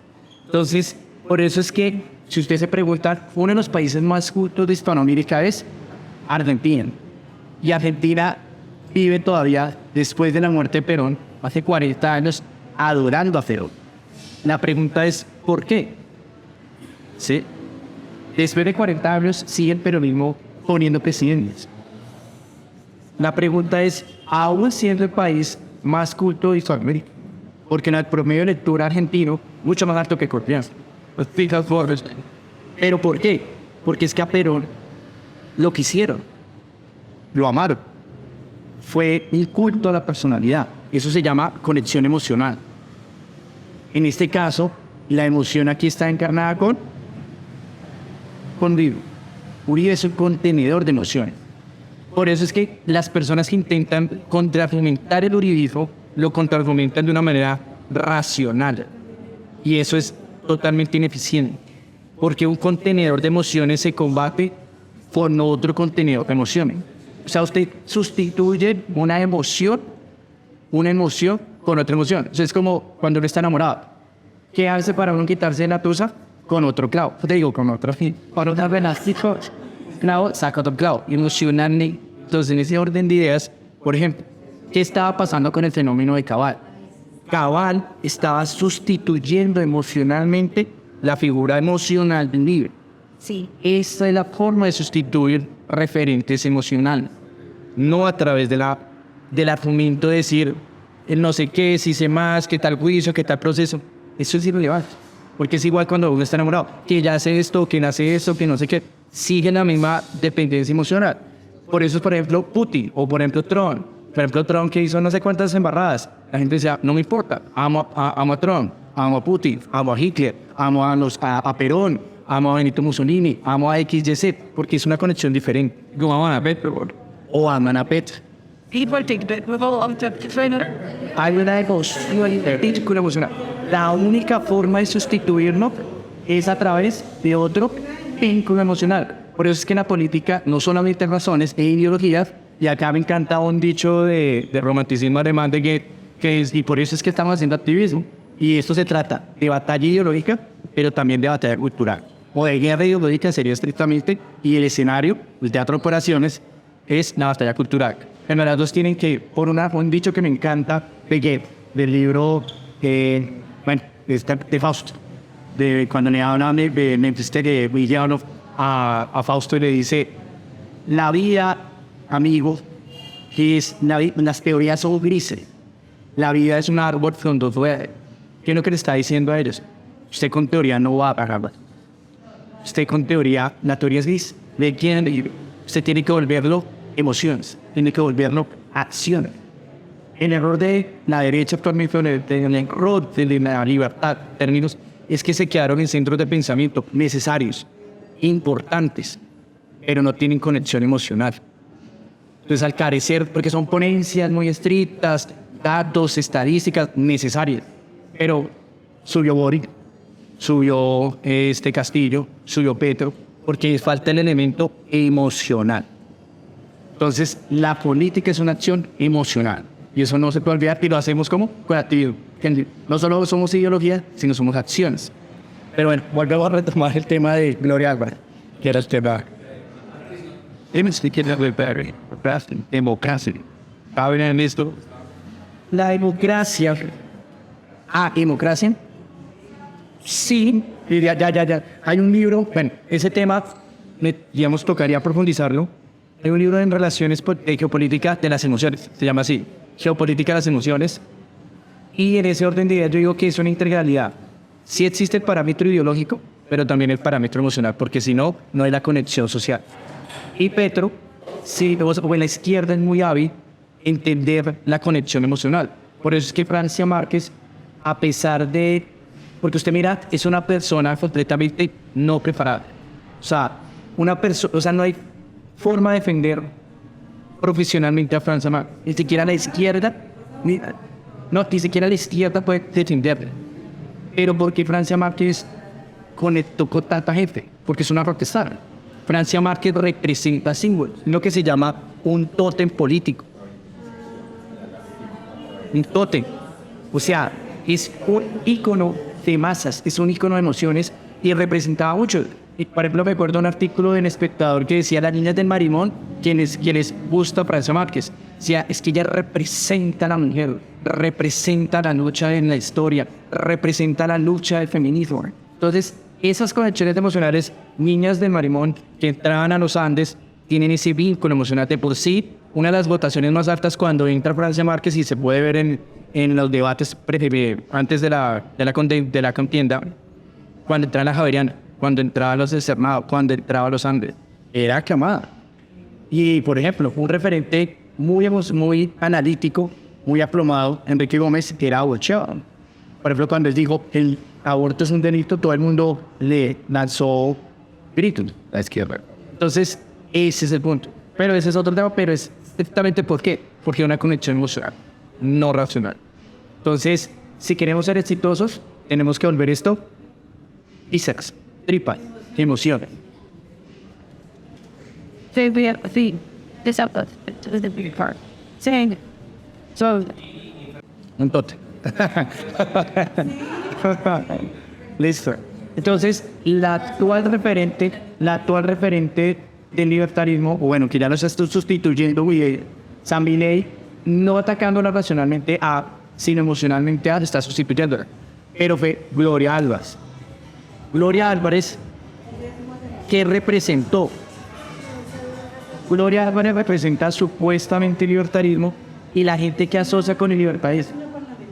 Entonces, por eso es que, si usted se pregunta, uno de los países más justos de Hispanoamérica es Argentina. Y Argentina vive todavía, después de la muerte de Perón, hace 40 años, adorando a Perón. La pregunta es, ¿por qué? ¿Sí? Después de 40 años, sigue el peronismo poniendo presidentes. La pregunta es, ¿aún siendo el país más culto de Hispanoamérica? Porque en el promedio de lectura argentino, mucho más alto que colombiano. ¿Pero por qué? Porque es que a Perón lo quisieron, lo amaron. Fue un culto a la personalidad. Eso se llama conexión emocional. En este caso, la emoción aquí está encarnada con Uribe. Uribe es un contenedor de emociones. Por eso es que las personas que intentan contraargumentar el uribismo lo contraargumentan de una manera racional. Y eso es totalmente ineficiente. Porque un contenedor de emociones se combate con otro contenedor de emociones. O sea, usted sustituye una emoción con otra emoción. Eso es como cuando uno está enamorado. ¿Qué hace para uno quitarse la tusa? Con otro clavo. Te digo, con otro fin. Para otra velástico, clavo, saca otro clavo. Emocionalmente. Entonces, en ese orden de ideas, por ejemplo, ¿qué estaba pasando con el fenómeno de Cabal? Cabal estaba sustituyendo emocionalmente la figura emocional del libro. Sí. Esta es la forma de sustituir referentes emocionales. No a través del argumento de decir el no sé qué, si sé más, qué tal juicio, qué tal proceso. Eso es irrelevante. Porque es igual cuando uno está enamorado. Que ya hace esto, que nace esto, que no sé qué. Sigue la misma dependencia emocional. Por eso es, por ejemplo, Putin o por ejemplo Trump. Por ejemplo, Trump que hizo no sé cuántas embarradas. La gente decía, no me importa, amo a Trump, amo a Putin, amo a Hitler, amo a Perón, amo a Benito Mussolini, amo a XYZ, porque es una conexión diferente. Como aman a Petro o aman a Petro. Hay una emoción. La única forma de sustituirlo es a través de otro vínculo emocional. Por eso es que en la política no solamente hay razones e ideologías, y acá me encanta un dicho de romanticismo alemán de Goethe, que es, y por eso es que estamos haciendo activismo, y esto se trata de batalla ideológica, pero también de batalla cultural, o de guerra ideológica sería estrictamente, y el escenario, el teatro de operaciones, es la batalla cultural. En las dos tienen que, por un dicho que me encanta de Goethe, del libro, de Fausto, de cuando le hablan de William a Fausto y le dice, la vida, amigo, las teorías son grises. La vida es un árbol frondoso. ¿Qué es lo que le está diciendo a ellos? Usted con teoría no va a agarrarla. Usted con teoría, la teoría es gris. ¿De quién? Usted tiene que volverlo emociones, tiene que volverlo acciones. El error de la derecha actualmente, el error de la libertad, términos, es que se quedaron en centros de pensamiento necesarios, importantes, pero no tienen conexión emocional. Entonces, al carecer, porque son ponencias muy estrictas, datos, estadísticas necesarias, pero subió Boric, subió Castillo, subió Petro, porque falta el elemento emocional. Entonces, la política es una acción emocional. Y eso no se puede olvidar, y lo hacemos como creativo. No solo somos ideología, sino somos acciones. Pero bueno, volvemos a retomar el tema de Gloria Álvarez, que era el tema. Democracia. ¿Saben en esto? La democracia. ¿Democracia? Sí. Ya. Hay un libro, bueno, ese tema, digamos, tocaría profundizarlo. Hay un libro en relaciones de geopolítica de las emociones, se llama así, Geopolítica de las emociones. Y en ese orden de ideas yo digo que es una integralidad. Sí existe el parámetro ideológico, pero también el parámetro emocional, porque si no, no hay la conexión social. Y Petro, sí, o en la izquierda es muy hábil entender la conexión emocional. Por eso es que Francia Márquez, a pesar de... Porque usted mira, es una persona completamente no preparada. O sea, no hay forma de defender profesionalmente a Francia Márquez. Ni siquiera la izquierda, No, ni siquiera la izquierda puede defenderla. Pero ¿por qué Francia Márquez conectó con tanta gente? Porque es una protestada. Francia Márquez representa símbolos, lo que se llama un tótem político. Un tótem. O sea, es un ícono de masas, es un ícono de emociones y representaba mucho. Y, por ejemplo, me acuerdo un artículo de El Espectador que decía las niñas del Marimón, quienes gusta Francia Márquez. Decía, es que ella representa a la mujer, representa la lucha en la historia, representa la lucha del feminismo. Entonces, esas conexiones emocionales, niñas del Marimón que entraban a los Andes, tienen ese vínculo emocional de por sí. Una de las votaciones más altas cuando entra Francia Márquez y se puede ver en los debates antes de la contienda, cuando entraba la Javeriana, cuando entraba los Externados, cuando entraba los Andes, era aclamada. Y, por ejemplo, un referente muy analítico, muy aplomado, Enrique Gómez, era Ochoa. Por ejemplo, cuando él dijo el aborto es un delito, todo el mundo le lanzó gritos a la izquierda. Entonces, ese es el punto. Pero ese es otro tema, pero es exactamente por qué. Porque hay una conexión emocional, no racional. Entonces, si queremos ser exitosos, tenemos que volver esto bíceps, tripas, emociones. So we have the this up to the big part. Saying so Un tote. Listo. Entonces, la actual referente del libertarismo, o bueno, que ya nos está sustituyendo, Sam Milei, no atacándola racionalmente sino emocionalmente está sustituyéndola. Pero fue Gloria Álvarez. Gloria Álvarez, ¿qué representó? Gloria Álvarez representa supuestamente el libertarismo y la gente que asocia con el libertarismo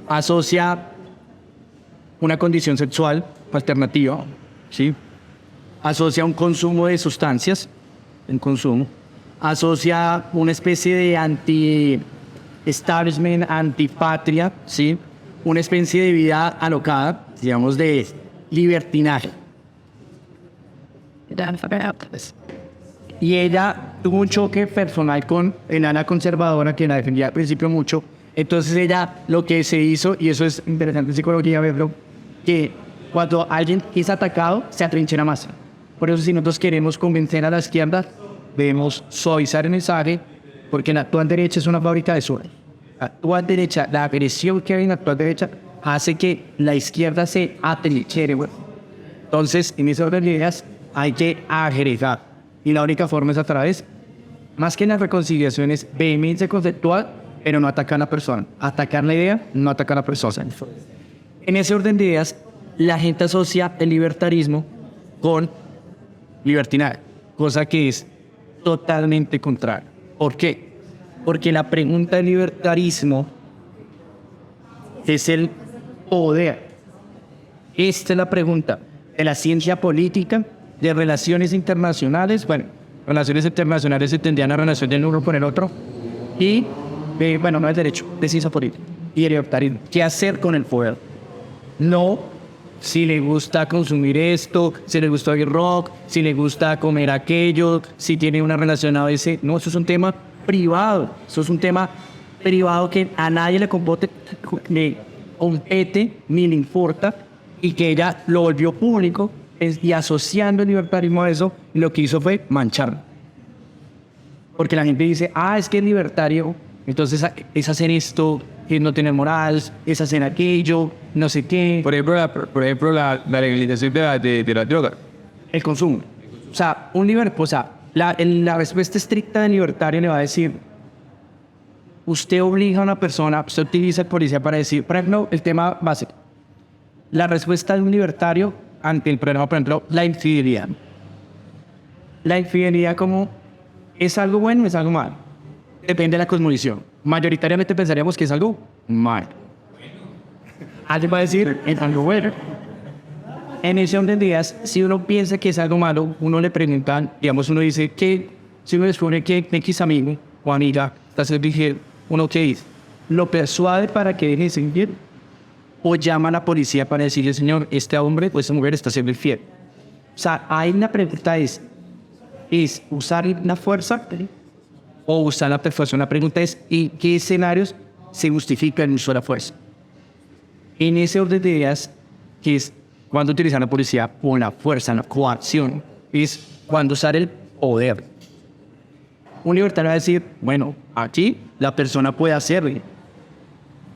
asocia una condición sexual alternativa, ¿sí? Asocia un consumo de sustancias, asocia una especie de anti-establishment, antipatria, ¿sí? Una especie de vida alocada, digamos, de libertinaje. Y ella tuvo un choque personal con enana conservadora que la defendía al principio mucho. Entonces ella lo que se hizo, y eso es interesante en psicología verlo, que cuando alguien es atacado se atrinchera más. Por eso si nosotros queremos convencer a la izquierda, debemos suavizar el mensaje, porque la actual derecha es una fábrica de sueños. La actual derecha, la agresión que hay en la actual derecha hace que la izquierda se atrinche. Entonces, en esas orden de ideas hay que agregar. Y la única forma es a través, más que en las reconciliaciones, vehemencia conceptual, pero no atacar a la persona. Atacar la idea, no atacar a la persona. En ese orden de ideas, la gente asocia el libertarismo con libertinaje, cosa que es totalmente contraria. ¿Por qué? Porque la pregunta del libertarismo es el poder. Esta es la pregunta de la ciencia política, de relaciones internacionales. Bueno, relaciones internacionales se tendrían a relación del uno con el otro. Y, bueno, no es derecho, de ciencia política. Y el libertarismo. ¿Qué hacer con el poder? No si le gusta consumir esto, si le gusta oír rock, si le gusta comer aquello, si tiene una relación a veces. No, eso es un tema privado. Eso es un tema privado que a nadie le compete ni le importa, y que ella lo volvió público y asociando el libertarismo a eso, lo que hizo fue mancharlo. Porque la gente dice, es que es libertario, entonces es hacer esto, es no tener moral, es hacer aquello, no sé qué. Por ejemplo la legalización de la droga. El consumo. O sea, la respuesta estricta del libertario le va a decir, usted obliga a una persona, usted utiliza el policía para decir, por ejemplo, el tema básico. La respuesta de un libertario ante el problema, por ejemplo, la infidelidad. La infidelidad como, ¿es algo bueno o es algo malo? Depende de la cosmovisión. Mayoritariamente pensaríamos que es algo malo. Alguien va a decir, es algo bueno. En ese orden de ideas, si uno piensa que es algo malo, uno le pregunta, digamos, uno dice que, si uno descubre que X amigo o amiga está siendo infiel, uno qué dice, lo persuade para que deje de ser infiel, o llama a la policía para decirle, señor, este hombre o esta mujer está siendo infiel. O sea, ahí la pregunta es usar la fuerza o usar la persuasión. La pregunta es, ¿en qué escenarios se justifica el uso de la fuerza? En ese orden de ideas, que es cuando utilizar la policía o la fuerza, la coacción, es cuando usar el poder. Un libertario va a decir, bueno, aquí la persona puede hacerlo.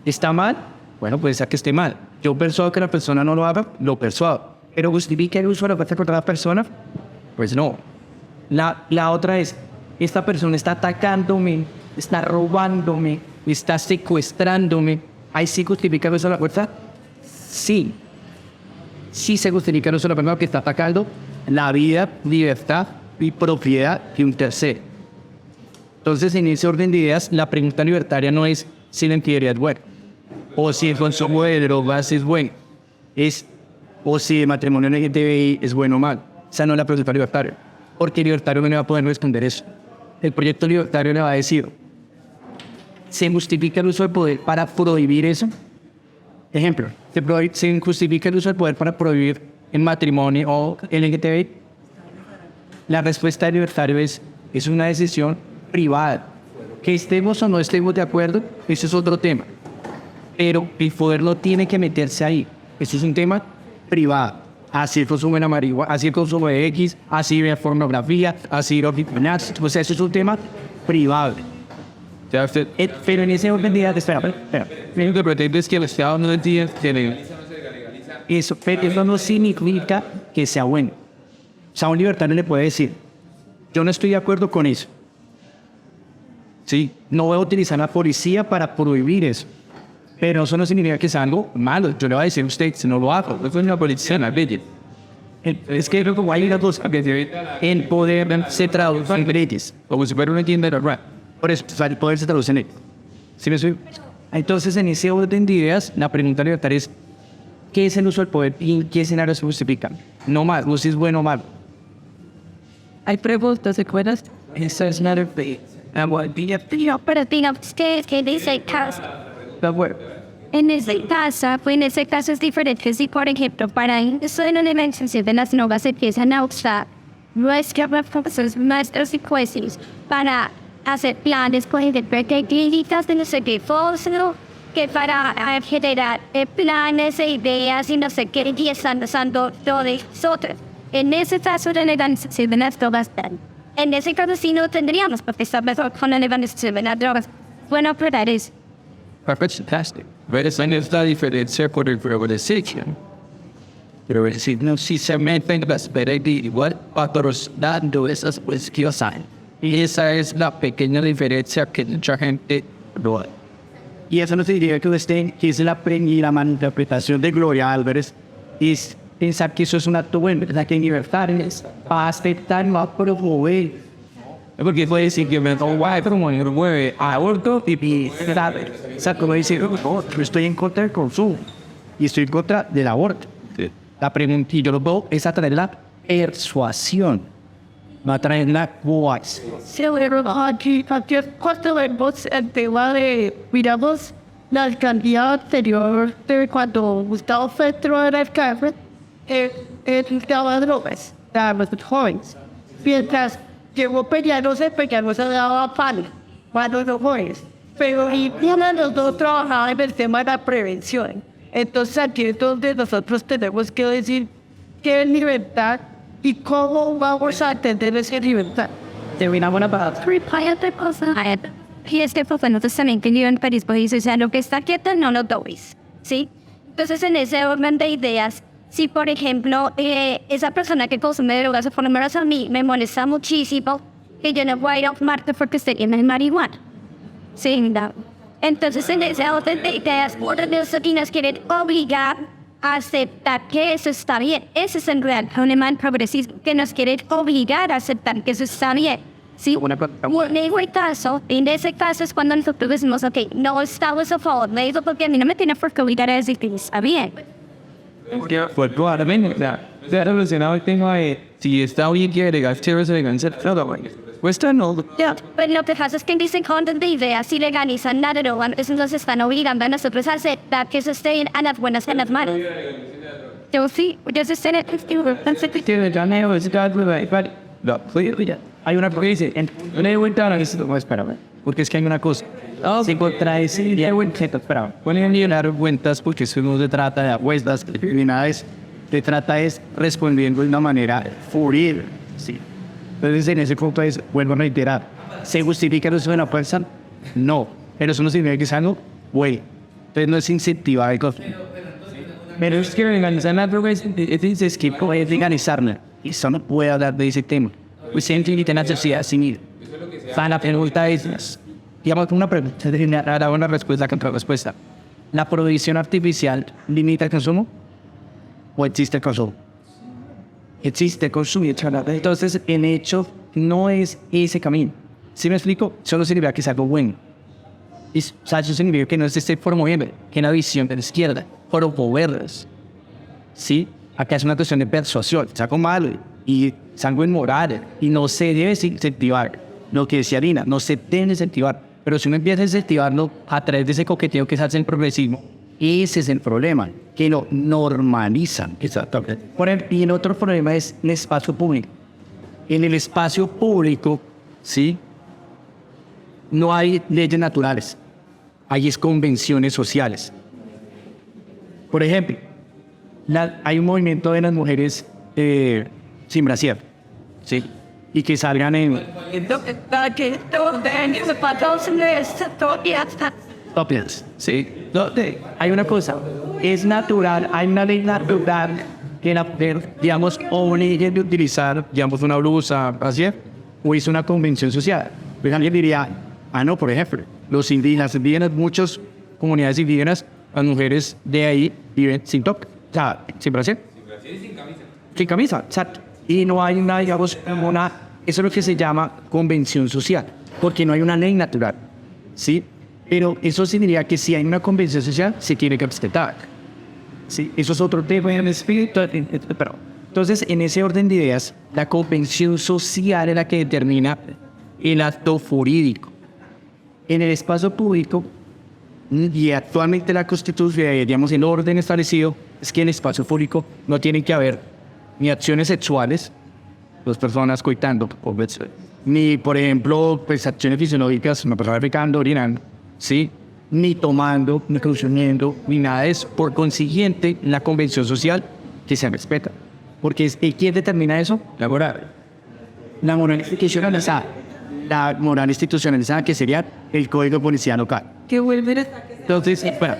¿Está mal? Bueno, puede ser que esté mal. Yo persuado que la persona no lo haga, lo persuado. ¿Pero justifica el uso de la fuerza contra la persona? Pues no. La otra es, esta persona está atacándome, está robándome, está secuestrándome. ¿Ahí sí justifica el uso de la fuerza? Sí. Sí se justifica el uso de la persona que está atacando la vida, libertad y propiedad de un tercero. Entonces, en ese orden de ideas, la pregunta libertaria no es si la infidelidad es buena, o si el consumo de drogas es bueno, o si el matrimonio LGTBI es bueno o mal. Esa no es la pregunta libertaria, porque el libertario no le va a poder responder eso. El proyecto libertario le va a decir, ¿se justifica el uso del poder para prohibir eso? Ejemplo, ¿se justifica el uso del poder para prohibir el matrimonio o LGTBI? La respuesta del libertario es una decisión privada. Que estemos o no estemos de acuerdo, eso es otro tema. Pero el poder no tiene que meterse ahí. Eso es un tema privado. Así el consumo de la marihuana, así el consumo de X, así la pornografía, así los diplomatas. Pues eso es un tema privado. Pero en ese orden de ideas, espera. Lo que pretende es que el Estado no tiene. Eso, pero eso no significa que sea bueno. O sea, un libertario le puede decir, yo no estoy de acuerdo con eso. Sí, no voy a utilizar la policía para prohibir eso. Pero eso no significa que sea algo malo. Yo le voy a decir a usted, si no lo hago, no soy una policía, no es. Es que luego hay las dos cosas. El poder se traduce en leyes. Como si fuera una tienda de rap. Por eso, o sea, el poder se traduce en leyes. ¿Sí me explico? Entonces, en ese orden de ideas, la pregunta libertaria es, ¿qué es el uso del poder y en qué escenario se justifica? No más, o si es bueno o malo. Hay preguntas, ¿se acuerdan? Esa es una de Pero digamos que dice caso. En ese caso es diferente. Si, por ejemplo, para eso en una emergencia de las nuevas empiezan a usar nuestros recursos, nuestros impuestos para hacer planes, por ejemplo, que clínicas de no sé qué fósforo, que para generar planes e ideas y no sé qué, y están usando todo eso. En ese caso de la organización de las drogas, en ese caso sí no tendríamos, porque está mejor con la organización de las drogas. Bueno, pero es Perfect, fantastic. Pero esa no es la diferencia por el progresión. Pero si se meten las paredes igual, patrocinando esas cuestiones. Y esa es la pequeña diferencia que mucha gente no hay. Y eso no significa que usted quise la interpretación de Gloria Álvarez es pensar que eso es un acto bueno, ¿verdad? Que en libertad es para aceptar más promover. Porque puede decir que me tomo guay, pero me mueve aborto y ¿sabe? O sea, como dice, no, yo estoy en contra del consumo y estoy en contra del aborto. sí. La pregunta, y yo lo veo, es a traer la persuasión, no a traer la coacción. aquí cuando vemos el tema de, miramos la alcaldía anterior de cuando Gustavo Petro era alcalde, el tema de drogas, a los jóvenes. Mientras llegó Peña se daba pan para los jóvenes. Pero y uno de los dos trabajaba en el tema de la prevención. Entonces aquí es donde nosotros tenemos que decir qué es libertad y cómo vamos a entender esa libertad. Terminamos la palabra. Y es que pues nosotros también que en París, pues o sea, lo que está quieto no lo dois, ¿sí? Entonces en ese orden de ideas, si por ejemplo esa persona que consume drogas, por lo menos a mí me molesta muchísimo que yo no voy a ir a fumarte porque estoy en marihuana, ¿sí? No. Entonces en ese orden de ideas, los latinos quieren obligar a aceptar que eso está bien. Ese es el real problema progresismo, que nos quieren obligar a aceptar que eso está bien. Sí, en ese caso es cuando nosotros decimos, ok, no estamos a favor de eso porque a mí no me tiene por qué obligar a decir que está bien. Pues claramente, se ha relacionado el tema de si está bien que legalizar se legaliza todo, pues está no. Pero lo que pasa es que dicen contra de ideas, si legalizan nada, entonces nos están obligando a nosotros a aceptar que eso esté a las buenas y a las malas. Yo sí, yo sé ser Hay una cosa que dice, no espérame, porque es que hay una cosa. Se contradice y pero pueden llenar cuentas porque eso no se trata de apuestas criminales, se trata es respondiendo de una manera furil, ¿sí? Entonces en ese punto es, vuelvo a reiterar, ¿se justifica el uso de una fuerza? No, pero eso no significa que sea no, güey. Entonces no es incentivar el conflicto. Pero es que organizar la droga es que puede legalizarla. Y eso no puede hablar de ese tema. Pues siempre que tener necesidad sin ir. La pregunta es, digamos, una pregunta, ahora una respuesta contra respuesta. ¿La prohibición artificial limita el consumo? ¿O existe el consumo? Existe el consumo. Entonces, en hecho, no es ese camino. ¿Sí me explico? Solo significa que es algo bueno. O sea, eso significa que no es este promoviendo, que una visión de la izquierda, promoverlas. ¿Sí? Acá es una cuestión de persuasión, es algo malo y es algo inmoral y no se debe incentivar. Lo que decía Arina, no se debe incentivar. Pero si uno empieza a incentivarlo a través de ese coqueteo que se hace el progresismo, ese es el problema, que lo normalizan. Exactamente. Por ejemplo, y el otro problema es el espacio público. En el espacio público, ¿sí? No hay leyes naturales, hay es convenciones sociales. Por ejemplo, hay un movimiento de las mujeres sin brasier, ¿sí? Y que salgan en topless, ¿sí? Hay una cosa, es natural, hay una ley natural que la mujer, digamos, obligue de utilizar, digamos, una blusa brasier, o hizo una convención social. Pues alguien diría, no, por ejemplo, los indígenas, muchas comunidades indígenas, las mujeres de ahí viven sin top, o sea, sin brasier. Sin camisa, exacto. Y no hay una, digamos, eso es lo que se llama convención social, porque no hay una ley natural, ¿sí? Pero eso significa que si hay una convención social, se tiene que respetar, ¿sí? Eso es otro tema en el espíritu, pero entonces, en ese orden de ideas, la convención social es la que determina el acto jurídico. En el espacio público, y actualmente la Constitución, digamos, el orden establecido, es que en el espacio público no tienen que haber ni acciones sexuales, dos personas coitando, ni, por ejemplo, pues, acciones fisiológicas, una persona pecando, orinando, ¿sí? Ni tomando, ni consumiendo, ni nada de eso. Por consiguiente, la convención social que se respeta. Porque ¿quién determina eso? La moral. La moral institucionalizada. La moral institucionalizada que sería el Código de Policía Local. Entonces, espera.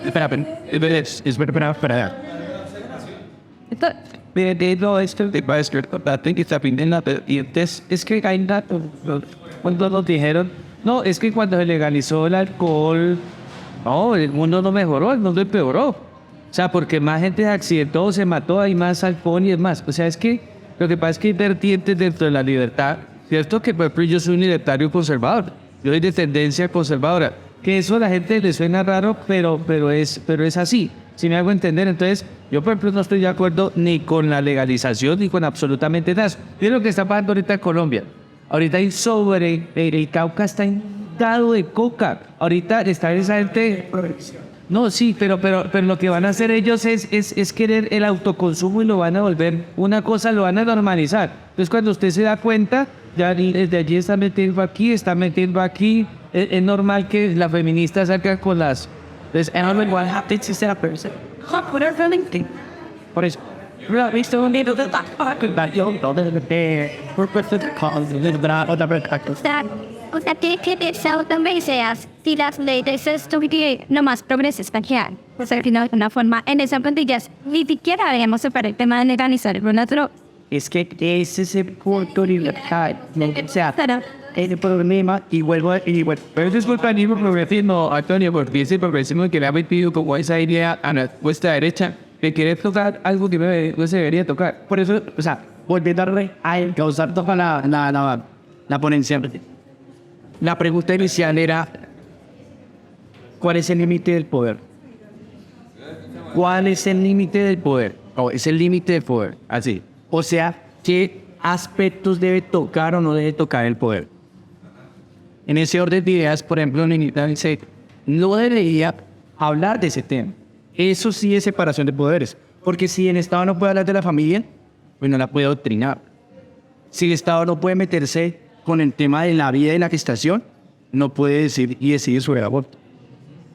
Es que hay datos. Cuando nos dijeron, no, es que cuando se legalizó el alcohol, no, el mundo no mejoró, el mundo empeoró. O sea, porque más gente se accidentó, se mató, hay más alcohol y es más. O sea, es que lo que pasa es que hay vertientes dentro de la libertad, ¿cierto? Que por ejemplo yo soy un libertario conservador, yo soy de tendencia conservadora. Que eso a la gente le suena raro, pero es así, si me hago entender. Entonces, yo por ejemplo no estoy de acuerdo ni con la legalización ni con absolutamente nada. Miren lo que está pasando ahorita en Colombia. Ahorita hay el Cauca está inundado de coca. Ahorita está esa gente... No, sí, pero lo que van a hacer ellos es querer el autoconsumo y lo van a volver una cosa, lo van a normalizar. Entonces, cuando usted se da cuenta, ya desde allí está metiendo aquí, es normal que la feminista salga con las... Entonces, por eso. O sea, que eso también seas, si las leyes estuvieran no más progresistas que hay, pues al final de una forma, en esas plantillas, ni siquiera debemos separar el tema de legalizar una droga. Es que ese es el punto de libertad. O sea, el problema, y vuelvo. Pero disculpa, ni por progresismo, Antonio, porque ese progresismo que le ha metido como esa idea a la vuestra derecha, que quiere tocar algo que no se debería tocar. Por eso, o sea, volviendo a causar toda la ponencia. La pregunta inicial era, ¿cuál es el límite del poder? ¿Cuál es el límite del poder? Es el límite del poder, así. O sea, ¿qué aspectos debe tocar o no debe tocar el poder? En ese orden de ideas, por ejemplo, Ninita dice, no debería hablar de ese tema. Eso sí es separación de poderes. Porque si el Estado no puede hablar de la familia, pues no la puede adoctrinar. Si el Estado no puede meterse con el tema de la vida y la gestación, no puede decir y decidir sobre el aborto.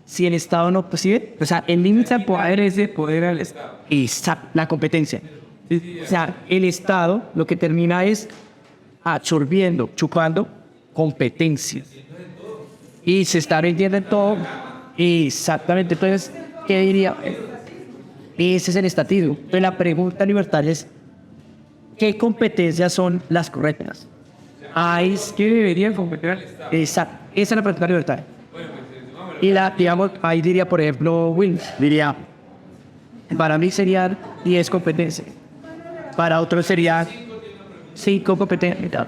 Si el Estado no percibe, o sea, el límite al poder es de poder al Estado. Exacto, la competencia. O sea, el Estado lo que termina es absorbiendo, chupando competencias. Y se está vendiendo en todo. Exactamente, entonces, ¿qué diría? Ese es el estatismo. Entonces la pregunta libertaria es, ¿qué competencias son las correctas? ¿Qué deberían competir al Estado? Exacto, esa es la pregunta libertaria. Y digamos, ahí diría, por ejemplo, Will, diría, para mí serían 10 competencias. Para otros serían 5 competencias.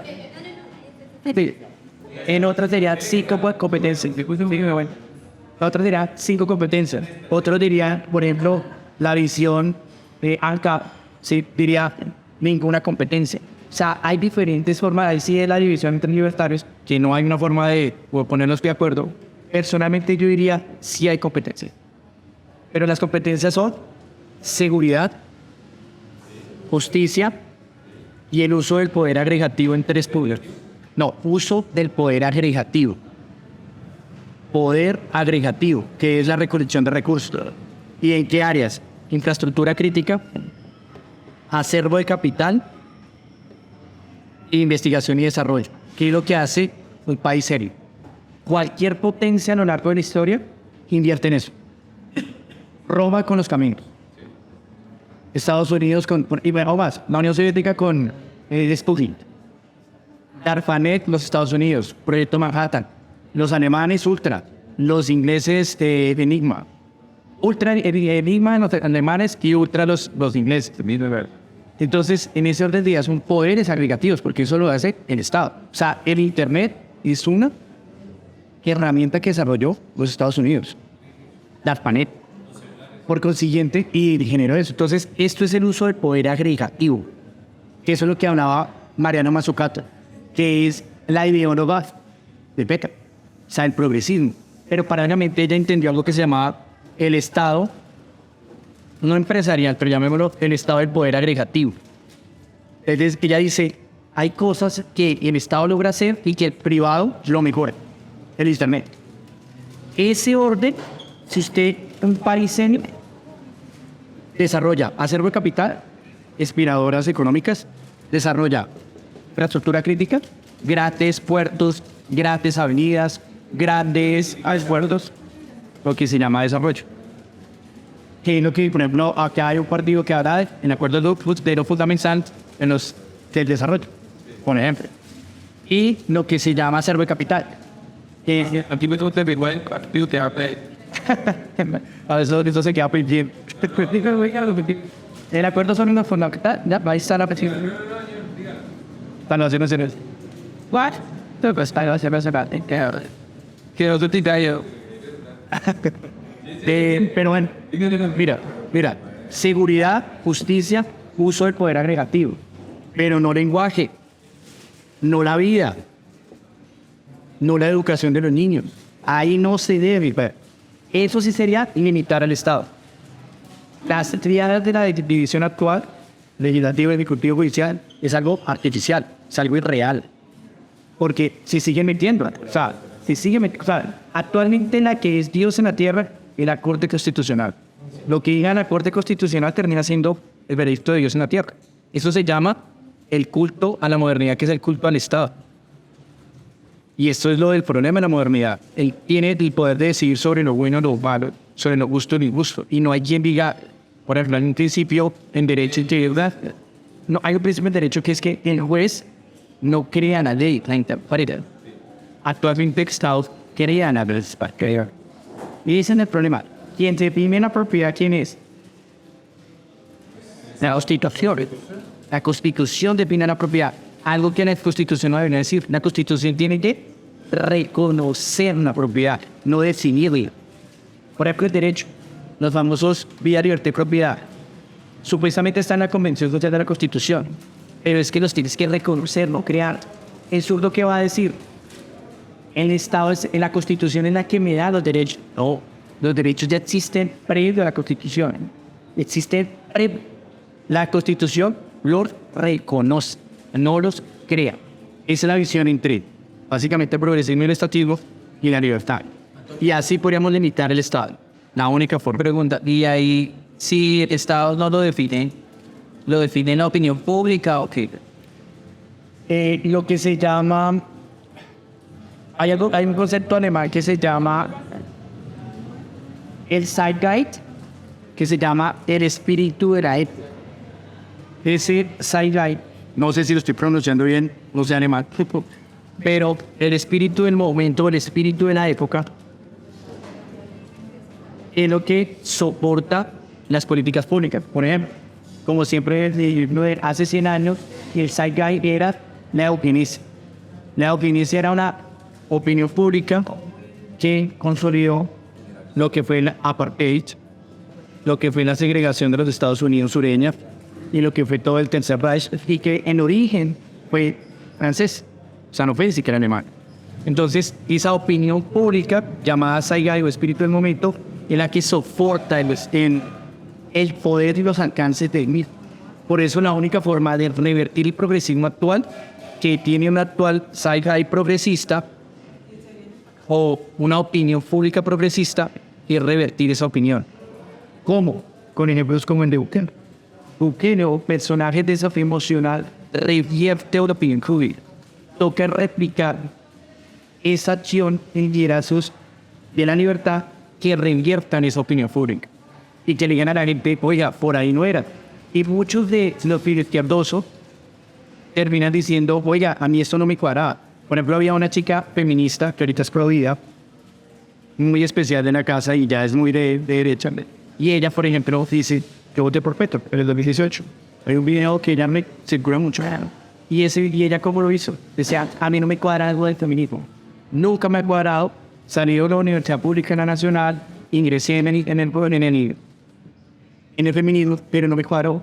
Sí. En otras serían 5 competencias. Otros dirían 5 competencias. Otros dirían, por ejemplo, la visión de ANCAP, sí, diría ninguna competencia. O sea, hay diferentes formas, ahí sí es la división entre libertarios, que no hay una forma de ponernos de acuerdo. Personalmente yo diría, sí hay competencia. Pero las competencias son seguridad, justicia y el uso del poder agregativo en 3 poderes. No, uso del poder agregativo. Poder agregativo, que es la recolección de recursos. ¿Y en qué áreas? Infraestructura crítica, acervo de capital, investigación y desarrollo. ¿Qué es lo que hace un país serio? Cualquier potencia a lo largo de la historia invierte en eso. Roma con los caminos. Estados Unidos y bueno, más, la Unión Soviética con Sputnik. DARPANET, los Estados Unidos, Proyecto Manhattan. Los alemanes, Ultra. Los ingleses, Enigma. Ultra, Enigma, los alemanes y Ultra, los ingleses. Entonces, en ese orden de ideas son poderes agregativos, porque eso lo hace el Estado. O sea, el Internet es una herramienta que desarrolló los Estados Unidos. DARPANET. Por consiguiente, y generó eso. Entonces, esto es el uso del poder agregativo. Que eso es lo que hablaba Mariano Mazzucato, que es la ideóloga de Becker. O sea, el progresismo. Pero paralelamente ella entendió algo que se llamaba el Estado, no empresarial, pero llamémoslo el Estado del poder agregativo. Entonces, ella dice, hay cosas que el Estado logra hacer y que el privado lo mejora. El Internet. Ese orden, si usted, un país serio, desarrolla acervo de capital, expiradoras económicas, desarrolla infraestructura crítica, grandes puertos, grandes avenidas, grandes aeropuertos, lo que se llama desarrollo. Que es lo que, por ejemplo, acá hay un partido que habla en acuerdo de lo fundamental del desarrollo, por ejemplo. Y lo que se llama acervo de capital. Aquí me gusta el partido de a eso se queda pendiente. El acuerdo son una fundamental, ya, ahí está la petición. Están haciendo eso. What? Pero bueno, mira, seguridad, justicia, uso del poder agregativo, pero no lenguaje, no la vida, no la educación de los niños. Ahí no se debe ver. Eso sí sería limitar al Estado. Las triadas de la división actual, legislativo, ejecutivo, judicial, es algo artificial, es algo irreal. Porque se siguen metiendo, actualmente la que es Dios en la tierra es la Corte Constitucional. Lo que diga la Corte Constitucional termina siendo el veredicto de Dios en la tierra. Eso se llama el culto a la modernidad, que es el culto al Estado. Y esto es lo del problema de la modernidad. Él tiene el poder de decidir sobre lo bueno y lo malo, sobre lo justo y lo injusto. Y no hay quien diga, por ejemplo, hay un principio en derecho de verdad. No, hay un principio en derecho que es que el juez no crea la ley, la interpreta. Actualmente el Estado crea la ley para crear. Y ese es el problema. Quien define la propiedad, ¿quién es? La Constitución. La Constitución define la propiedad. Algo que la Constitución no debe decir. La Constitución tiene que reconocer la propiedad, no definirla. Por ejemplo, el derecho, los famosos vía libertad y propiedad, supuestamente está en la Convención Social de la Constitución, pero es que los tienes que reconocer, no crear. ¿El zurdo qué va a decir? El Estado, en la Constitución es la que me da los derechos. No, los derechos ya existen previo a la Constitución. Existen previo. La Constitución los reconoce, no los crea. Esa es la visión entre, básicamente, el progresismo y el estatismo, y la libertad. Y así podríamos limitar el Estado. La única forma. Pregunta, y ahí, si el Estado no lo define la opinión pública o qué. Lo que se llama, hay un concepto alemán que se llama el Zeitgeist, que se llama el espíritu de la época. Ese Zeitgeist, no sé si lo estoy pronunciando bien, no sé alemán, pero el espíritu del momento, el espíritu de la época, es lo que soporta las políticas públicas. Por ejemplo, como siempre hace 100 años, el Zeitgeist era la opinión. La opinión era una opinión pública que consolidó lo que fue el apartheid, lo que fue la segregación de los Estados Unidos sureña y lo que fue todo el Tercer Reich, y que en origen fue francés, o sea, no fue ni siquiera alemán. Entonces, esa opinión pública, llamada Zeitgeist o espíritu del momento, es la que soporta el poder y los alcances del mismo. Por eso la única forma de revertir el progresismo actual, que tiene un actual Zeitgeist progresista o una opinión pública progresista, es revertir esa opinión. ¿Cómo? Con ejemplos como el de Bukele. Bukele, o personaje de desafío emocional, revierte la opinión pública. Toca replicar esa acción en liderazgos de la libertad que reviertan esa opinión pública y que le digan a la gente, oiga, por ahí no era. Y muchos de los izquierdosos terminan diciendo, oiga, a mí esto no me cuadraba. Por ejemplo, había una chica feminista que ahorita es pro vida, muy especial en la casa y ya es muy de derecha. Y ella, por ejemplo, dice, yo voté por Petro en el 2018. Hay un video que ella me circula mucho. Y ella, ¿cómo lo hizo? Decía, a mí no me cuadra algo del feminismo. Nunca me ha cuadrado. Salí de la Universidad Pública en la Nacional, ingresé en el feminismo, pero no me cuadró.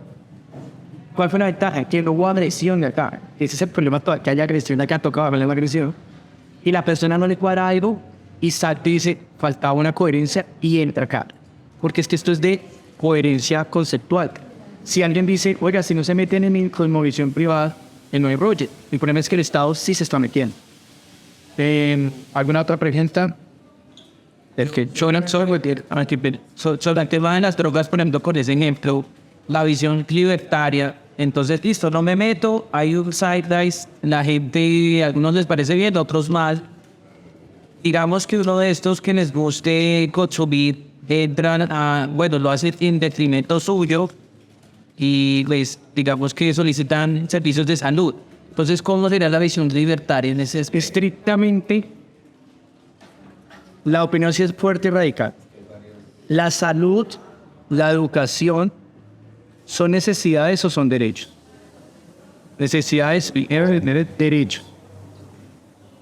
¿Cuál fue la ventaja? Que no hubo agresión de acá. Ese es el problema, que haya agresión de acá, tocaba hablar de la agresión. Y la persona no le cuadra algo y salta y dice, faltaba una coherencia y entra acá. Porque es que esto es de coherencia conceptual. Si alguien dice, oiga, si no se meten en mi cosmovisión privada, no hay rollo. El problema es que el Estado sí se está metiendo. ¿Alguna otra pregunta? Es que sobre el tema de las drogas, por ejemplo, con ese ejemplo, la visión libertaria. Entonces, listo, no me meto, hay un zeitgeist, la gente, a algunos les parece bien, a otros mal. Digamos que uno de estos que les guste consumir, entran a, bueno, lo hace en detrimento suyo y pues, digamos que solicitan servicios de salud. Entonces, ¿cómo sería la visión libertaria en ese aspecto? Estrictamente, la opinión sí es fuerte y radical. La salud, la educación, ¿son necesidades o son derechos? Necesidades y derechos.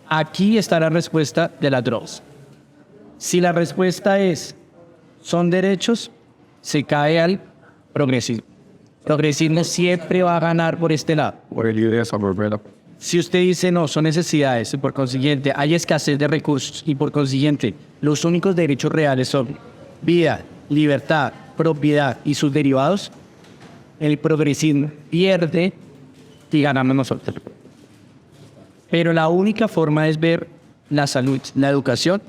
Aquí está la respuesta de las drogas. Si la respuesta es son derechos, se cae al progresismo. Progresismo siempre va a ganar por este lado. Si usted dice no, son necesidades y por consiguiente hay escasez de recursos y por consiguiente los únicos derechos reales son vida, libertad, propiedad y sus derivados, el progresismo pierde y ganamos nosotros. Pero la única forma es ver la salud, la educación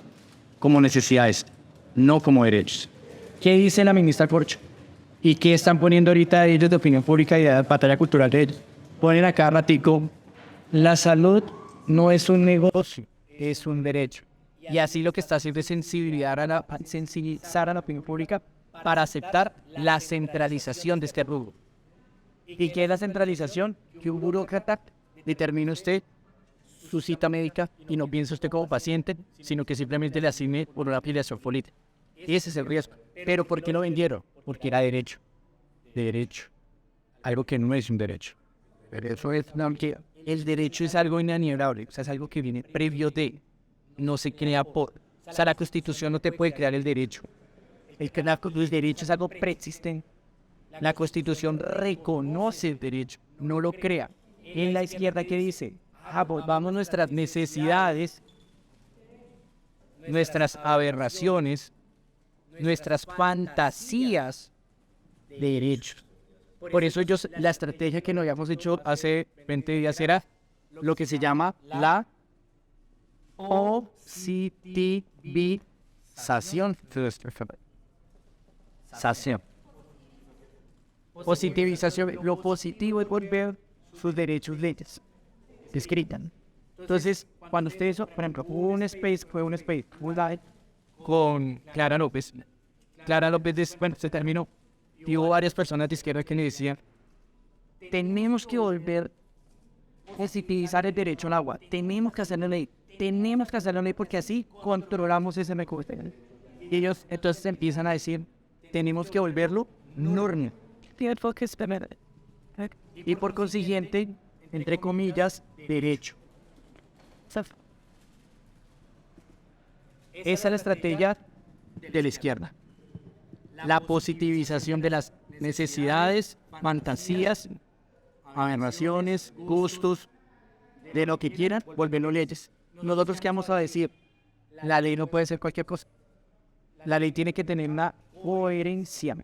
como necesidades, no como derechos. ¿Qué dice la ministra Corcho? ¿Y qué están poniendo ahorita ellos de opinión pública y de batalla cultural de ellos? Ponen acá ratico, la salud no es un negocio, es un derecho. Y así lo que está haciendo es sensibilizar a la opinión pública para aceptar la centralización de este rubro. ¿Y qué es la centralización? Que un burócrata determine usted su cita médica y no piense usted como paciente, sino que simplemente le asigne por una afiliación política. Ese es el riesgo. ¿Pero por qué lo vendieron? Porque era derecho. Derecho. Algo que no es un derecho. Pero eso es que el derecho es algo inalienable, o sea, es algo que viene previo de, no se crea por. O sea, la Constitución no te puede crear el derecho. El derecho es algo preexistente. La Constitución reconoce el derecho, no lo crea. En la izquierda, ¿qué dice? Vamos nuestras necesidades, nuestras aberraciones, nuestras fantasías de derechos. Por eso ellos, la estrategia que nos habíamos hecho hace 20 días era lo que se llama la Positivización. Sación. Positivización. Lo positivo es volver sus derechos leyes. Escritan. Entonces, cuando ustedes, por ejemplo, hubo un live con Clara López. Clara López, bueno, se terminó. Y hubo varias personas de izquierda que le decían, tenemos que volver a positivizar el derecho al agua. Tenemos que hacer la ley. Tenemos que hacer la ley porque así controlamos ese recurso. Y ellos entonces empiezan a decir, tenemos que volverlo norma. Y por consiguiente, entre comillas, derecho. Esa es la estrategia de la izquierda. La positivización de las necesidades, fantasías, aberraciones, gustos, de lo que quieran, volverlo leyes. Nosotros, ¿qué vamos a decir? La ley no puede ser cualquier cosa. La ley tiene que tener una coherencia.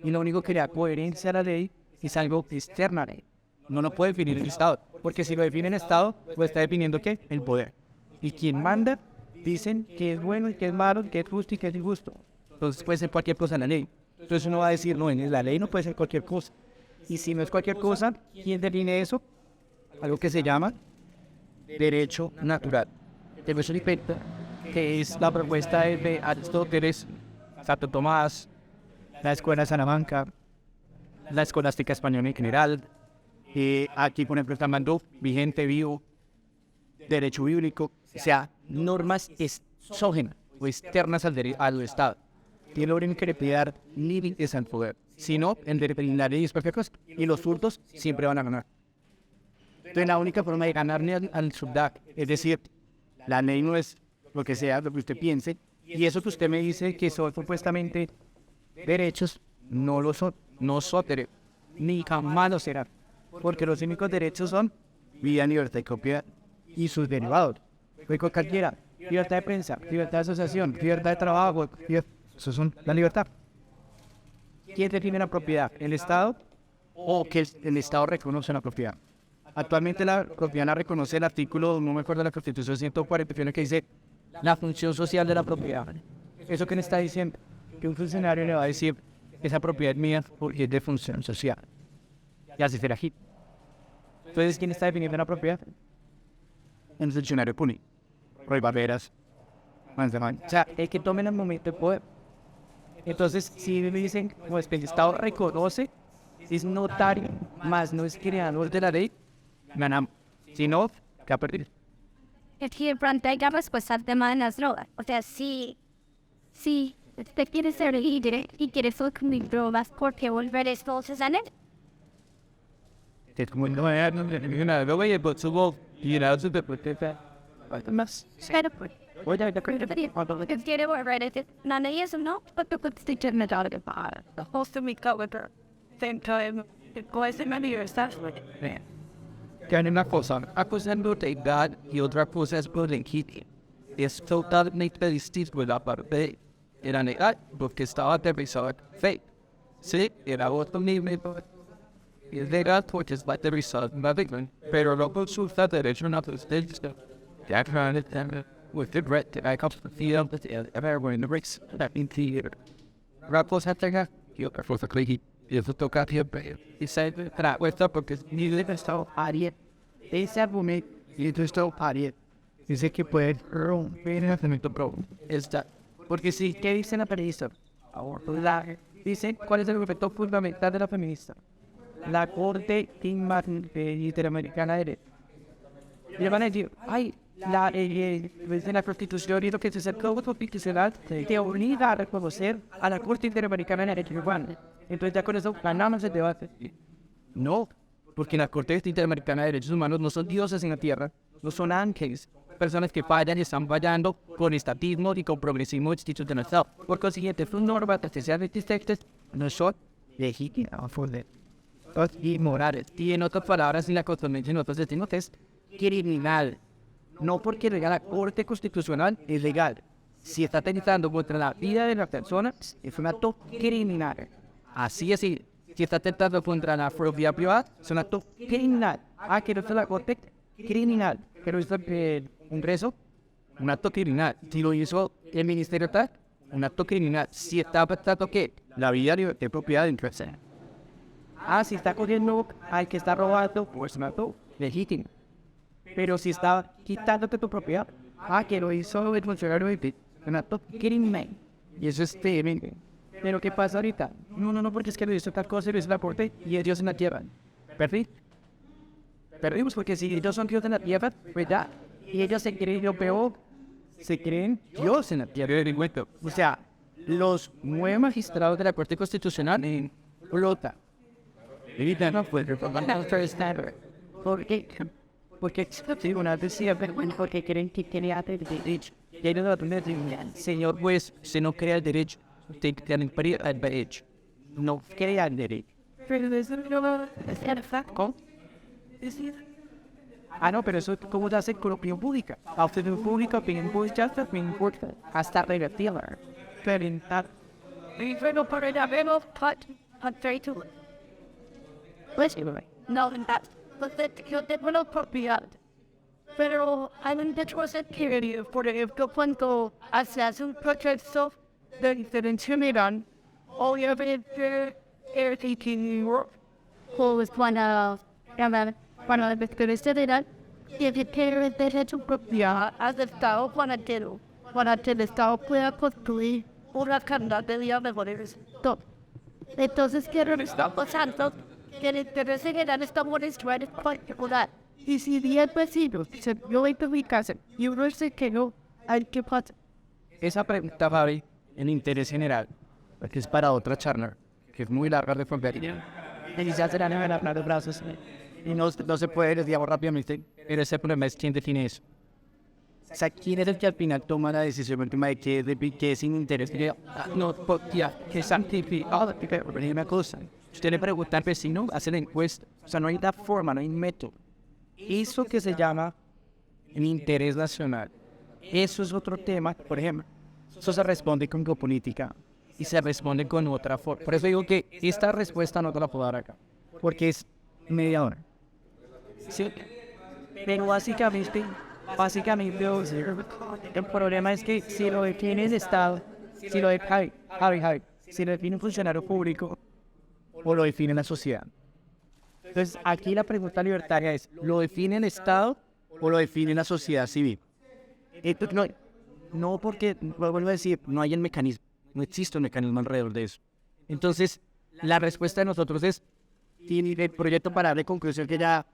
Y lo único que le da coherencia a la ley es algo externo a la ley. No lo puede definir el Estado. Porque si lo define el Estado, pues está definiendo ¿qué? El poder. Y quien manda, dicen que es bueno y que es malo, que es justo y que es injusto. Entonces puede ser cualquier cosa en la ley. Entonces uno va a decir, no, en la ley no puede ser cualquier cosa. Y si no es cualquier cosa, ¿quién define eso? Algo que se llama derecho natural. Derecho directo, que es la propuesta de Aristóteles, Santo Tomás, la Escuela de Salamanca, la Escolástica Española en general. Aquí, por ejemplo, está mandando vigente, vivo, derecho bíblico, o sea, normas exógenas o externas al Estado. Tiene lo único que le pide dar límites al poder. Si no, en la ley es cualquier cosa. Y los hurtos siempre van a ganar. Entonces, la única forma de ganarle al subdac, es decir, la ley no es lo que sea, lo que usted piense, y eso que usted me dice que son supuestamente derechos, no lo son, no son derechos, ni jamás lo serán. Porque los únicos derechos son vida, libertad y propiedad, y sus derivados. Cualquiera, libertad de prensa, libertad de asociación, libertad de trabajo, eso son la libertad. ¿Quién define la propiedad? ¿El Estado o que el Estado reconoce la propiedad? Actualmente la propiedad la reconoce el artículo, no me acuerdo de la Constitución 141, que dice la función social de la propiedad. ¿Eso qué le está diciendo? Que un funcionario le va a decir esa propiedad es mía porque es de función social. Y así será aquí. Entonces, ¿quién está definiendo la propiedad? El funcionario público. Roy Barreras. O sea, el que tome en el momento de poder. Entonces, si me dicen, pues el Estado reconoce, es notario, más no es creador de la ley, ganamos. Si no, ¿qué ha perdido? Es que planteamos pues al tema de las drogas. O sea, si usted quiere ser líder y quiere consumir drogas, ¿por qué volver entonces a él? Es como no hay una droga, pero subo y la otra te puede más. Pero pues, es quiere volver a decir, nada de eso, ¿no? Porque pues estoy terminando de pagar. The whole semi cover, same time, it was in my ears, that's what it is. Que hay una cosa, acusando de edad y otra cosa es por equity. Es totalmente distinto de la parte de la edad, porque estaba aterrizado fake. Sí, era otro nivel. Es legal porque es la aterrizado en pero no consulta derecho a los derechos. Ya que with the red, I come to the field, everywhere in the race, that in theater. Rapos hat tenga, yo por favor clicky. Y eso toca siempre. Y se tra puesto porque ni le está ariet. Ese argumento y esto está ariet. Dice que puede romper el argumento pro. Está. Porque si, ¿qué dice la periodista? Ahora, dice, ¿cuál es el argumento fundamental de la feminista? La Corte Interamericana de Derechos. Y le van a decir, ay, la Constitución y lo que se acercó a constitucional te obliga a reconocer a la Corte Interamericana de Derechos Humanos. Entonces ya con eso ganamos el debate. No, porque la Corte Interamericana de Derechos Humanos no son dioses en la tierra, no son ángeles, personas que fallan y están fallando con estatismo y con progresismo institucionalizado. Por consiguiente, sus normas especialmente estrictas no son legítimas y morales. Y en otras palabras, en la Constitución nosotros decimos que es criminal. No porque la Corte Constitucional es legal. Si está atentando contra la vida de la persona, es un acto criminal. Así es, si está atentando contra la propiedad privada, es un acto criminal. Que no es la Corte criminal. Pero es el Congreso un acto criminal. Si lo hizo el Ministerio tal, un acto criminal. Si está afectando que la vida de propiedad de empresa. Si está cogiendo al que está robando, pues un acto legítimo. Pero si está quitándote tu propiedad, que lo hizo el funcionario de un acto criminal. Y eso es terrible. Pero ¿qué pasa ahorita? No, porque es que lo hizo tal cosa, lo hizo la corte y ellos se la llevan. Perdimos porque si ellos son Dios en la tierra, ¿verdad? Y ellos se creen lo peor, se creen Dios en la tierra. O sea, los 9 magistrados de la Corte Constitucional en flota. No puede porque el tribunal decía, porque creen que tiene derecho. Señor juez, usted no crea el derecho, usted tiene el derecho. No crea el derecho. Pero eso no es ¿Cómo? No, pero eso cómo se hace con opinión pública. La opinión pública ya está bien importante. Hasta relativa. Pero en tal. Y bueno, por el haberlo patreito. Pues, no, yo tengo la propiedad. Pero hay un derecho periodo, por ejemplo, cuando haces un proceso de intimidación, obviamente, Pues cuando la vespertida, y el derecho ya has estado cuando el Estado pueda construir una cantidad de días mejores. entonces quiero Está pasando que el interés general está molestando en particular. Y si 10 vecinos dicen, yo voy a mi casa, y uno dice que no, hay que pasa. Esa pregunta, Fabi, en interés general, que es para otra charla, que es muy larga de responder. Y ya será en hablar de brazos. Y no se puede, digamos rápidamente, pero ese problema es quién define eso. O sea, ¿quién es el que al final toma la decisión última de que es sin interés? No, que es santificado, pero una cosa. Usted le pregunta al vecino, hace la encuesta. O sea, no hay la forma, no hay método. Eso que se llama el interés nacional, eso es otro tema, por ejemplo. Eso se responde con geopolítica y se responde con otra forma. Por eso digo que esta respuesta no te la puedo dar acá, porque es media hora. Sí, pero básicamente, el problema es que si lo define el Estado, si lo define un funcionario público o lo define la sociedad. Entonces, aquí la pregunta libertaria es, ¿lo define el Estado o lo define la sociedad civil? No porque, vuelvo a decir, no hay el mecanismo, no existe un mecanismo alrededor de eso. Entonces, la respuesta de nosotros es, y el proyecto para darle conclusión que ya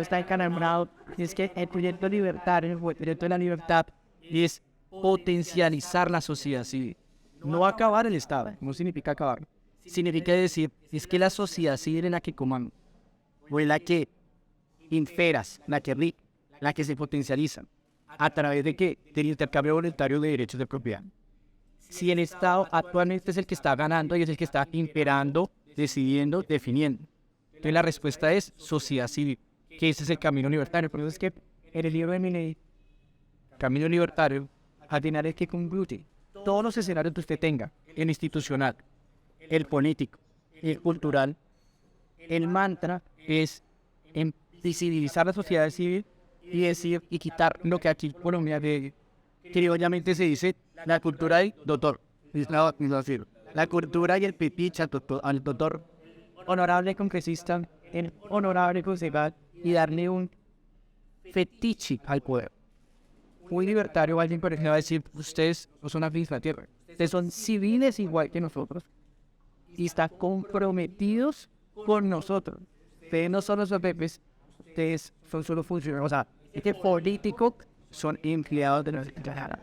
está encalambrado, es que el proyecto libertario, el proyecto de la libertad, es potencializar la sociedad civil. No acabar el Estado, no significa acabar. Significa decir, es que la sociedad civil en la que comando, o en la que inferas, la que se potencializa, a través de que del intercambio voluntario de derechos de propiedad. Si el Estado actualmente es el que está ganando y es el que está imperando, decidiendo, definiendo. Entonces la respuesta es sociedad civil, que ese es el camino libertario. Por eso es que en el libro de Miney, Camino Libertario, al final es que concluye todos los escenarios que usted tenga, el institucional, el político, el cultural, el mantra es visibilizar la sociedad civil y decir y quitar lo que aquí en Colombia criollamente se dice la cultura del doctor. La cultura y el pipicha al doctor honorable congresista, el honorable concejal y darle un fetiche al poder. Un libertario o alguien por ejemplo va a decir, ustedes no son afines a la tierra, ustedes son civiles igual que nosotros y están comprometidos con nosotros. Ustedes no son los bebés, ustedes son solo funcionarios, o sea, este político son empleados de nuestra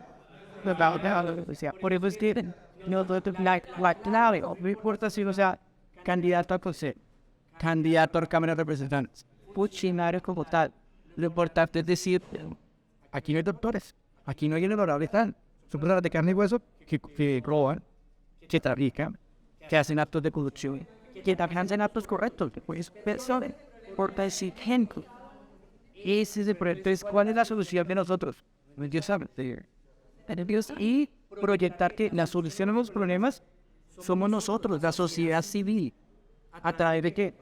por eso es que nosotros la clave, no importa si no sea candidato a consejo, candidato a Cámara de Representantes, funcionario como tal, lo importante es decir, aquí no hay doctores, aquí no hay el honorable tal, son personas de carne y hueso que roban, que trafican, que hacen actos de corrupción, que también hacen actos correctos, que pues personas, por decir ejemplo. Ese es el proyecto. Entonces, ¿cuál es la solución de nosotros? Dios sabe. Y proyectar que la solución a los problemas somos nosotros, la sociedad civil. ¿A través de qué?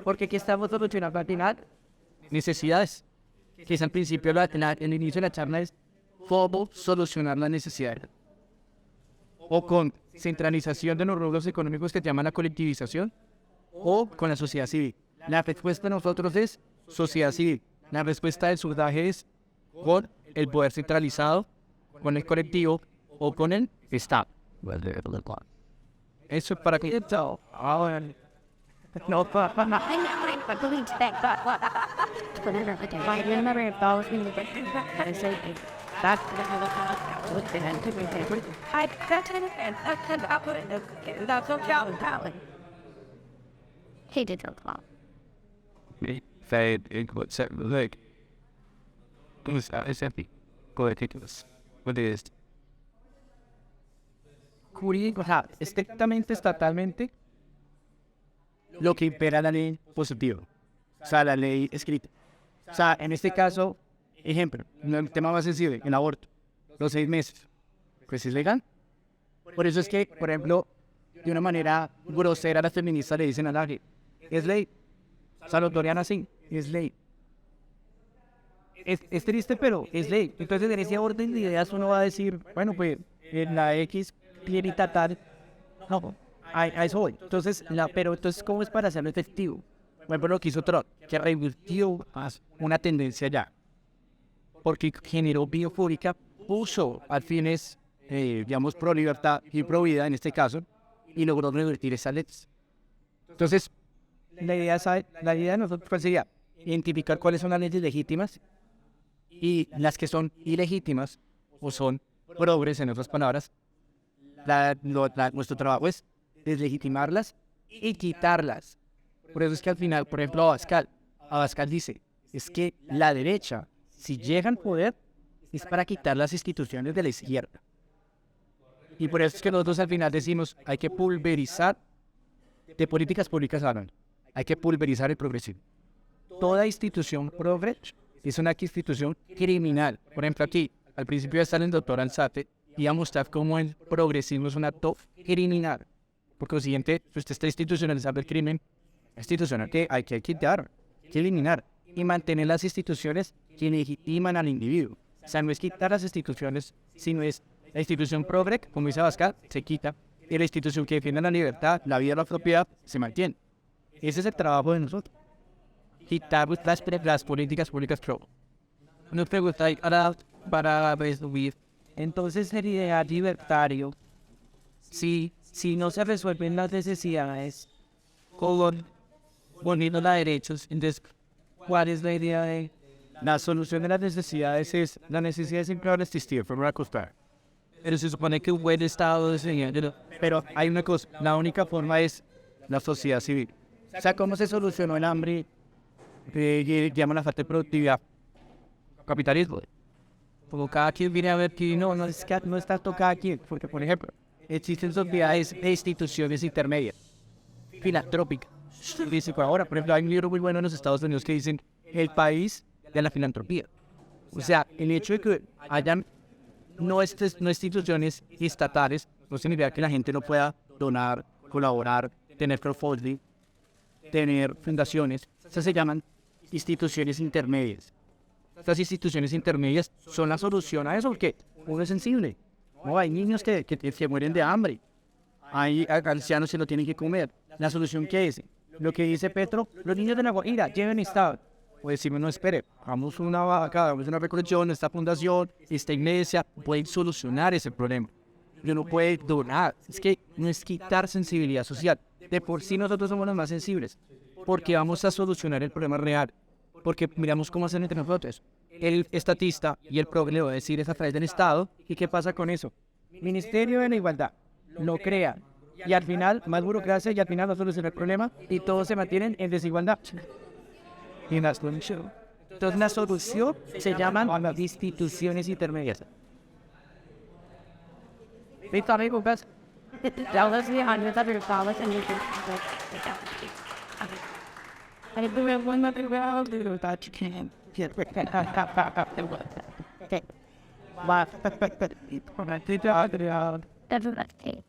Porque aquí estamos solucionando al final necesidades. que es al principio, el inicio de la charla es cómo solucionar la necesidad. O con centralización de los rubros económicos que llaman la colectivización, o con la sociedad civil. La respuesta de nosotros es sociedad civil. La respuesta del surdaje es con el poder centralizado, con el colectivo o con el Estado. Eso es para que... No, He did a lot. Fed in what set the leg. It's empty. Go ahead, take this. What is it? jurídico, o sea, estrictamente, estatalmente, lo que impera la ley positiva, o sea, la ley escrita. O sea, en este caso, ejemplo, el tema más sensible, el aborto, los 6 meses, pues es legal. Por eso es que, por ejemplo, de una manera grosera las feministas le dicen a la ley, es ley. Salvatoriana sí, es ley. Es triste, pero es ley. Entonces, en ese orden de ideas uno va a decir, bueno, pues, en la X pluritatal, no, a eso voy. Entonces, pero entonces, ¿cómo es para hacerlo efectivo? Por ejemplo, lo que hizo Trump, que revirtió más una tendencia ya, porque generó biofórica, puso a fines, digamos, pro libertad y pro vida en este caso, y logró revertir esas leyes. Entonces, la idea de nosotros ¿cuál sería? Identificar cuáles son las leyes legítimas y las que son ilegítimas o son progres, en otras palabras. Nuestro trabajo es deslegitimarlas y quitarlas. Por eso es que al final, por ejemplo, Abascal dice, es que la derecha, si llega al poder, es para quitar las instituciones de la izquierda. Y por eso es que nosotros al final decimos, hay que pulverizar, de políticas públicas hablan, hay que pulverizar el progresismo. Toda institución progres es una institución criminal. Por ejemplo, aquí, al principio está el doctor Alzate, y a mostrar cómo el progresismo es un acto criminal. Por consiguiente, si usted está institucionalizando el crimen, institucional que hay que quitar, hay que eliminar, y mantener las instituciones que legitiman al individuo. O sea, no es quitar las instituciones, sino es la institución progre, como dice Abascal, se quita, y la institución que defiende la libertad, la vida y la propiedad, se mantiene. Ese es el trabajo de nosotros. Quitar las políticas públicas pro. Nos pregunta ahora para resumir. Entonces sería libertario si no se resuelven las necesidades con poniendo los derechos. Entonces, ¿cuál es la idea de la solución de las necesidades? Es la necesidad siempre va a existir, pero no va a costar. Pero se supone que un buen estado de señal. Pero hay una cosa, la única forma es la sociedad civil. O sea, ¿cómo se solucionó el hambre? Llaman la falta de productividad. Capitalismo. Como cada quien viene a ver que no es tanto cada quien, porque por ejemplo, existen sociedades e instituciones intermedias, filantrópicas. Dice por ahora, por ejemplo, hay un libro muy bueno en los Estados Unidos que dicen el país de la filantropía. O sea, el hecho de que hayan no instituciones estatales no significa que la gente no pueda donar, colaborar, tener crowdfunding, tener fundaciones. Esas se llaman instituciones intermedias. Estas instituciones intermedias son la solución a eso, porque uno es sensible. No, hay niños que mueren de hambre. Hay ancianos que no tienen que comer. La solución que es, lo que dice Petro, los niños de la Guajira lleven estado. O decimos, no, espere, hagamos una vaca, hagamos una recolección, esta fundación, esta iglesia, pueden solucionar ese problema. Uno puede donar. Es que no es quitar sensibilidad social. De por sí nosotros somos los más sensibles, porque vamos a solucionar el problema real. Porque miramos cómo hacen entre nosotros. El estatista y el progre le va a decir es a través del Estado. ¿Y qué pasa con eso? Ministerio de la Igualdad. Lo crean. Y al final, más burocracia y al final no soluciona el problema. Y todos se mantienen en desigualdad. Y la solución. Entonces la solución se llaman las instituciones intermedias. ¿Listo, amigo? Ya lo sé, años de verdad, and you can I do have one other well, do that you can. Okay. Definitely.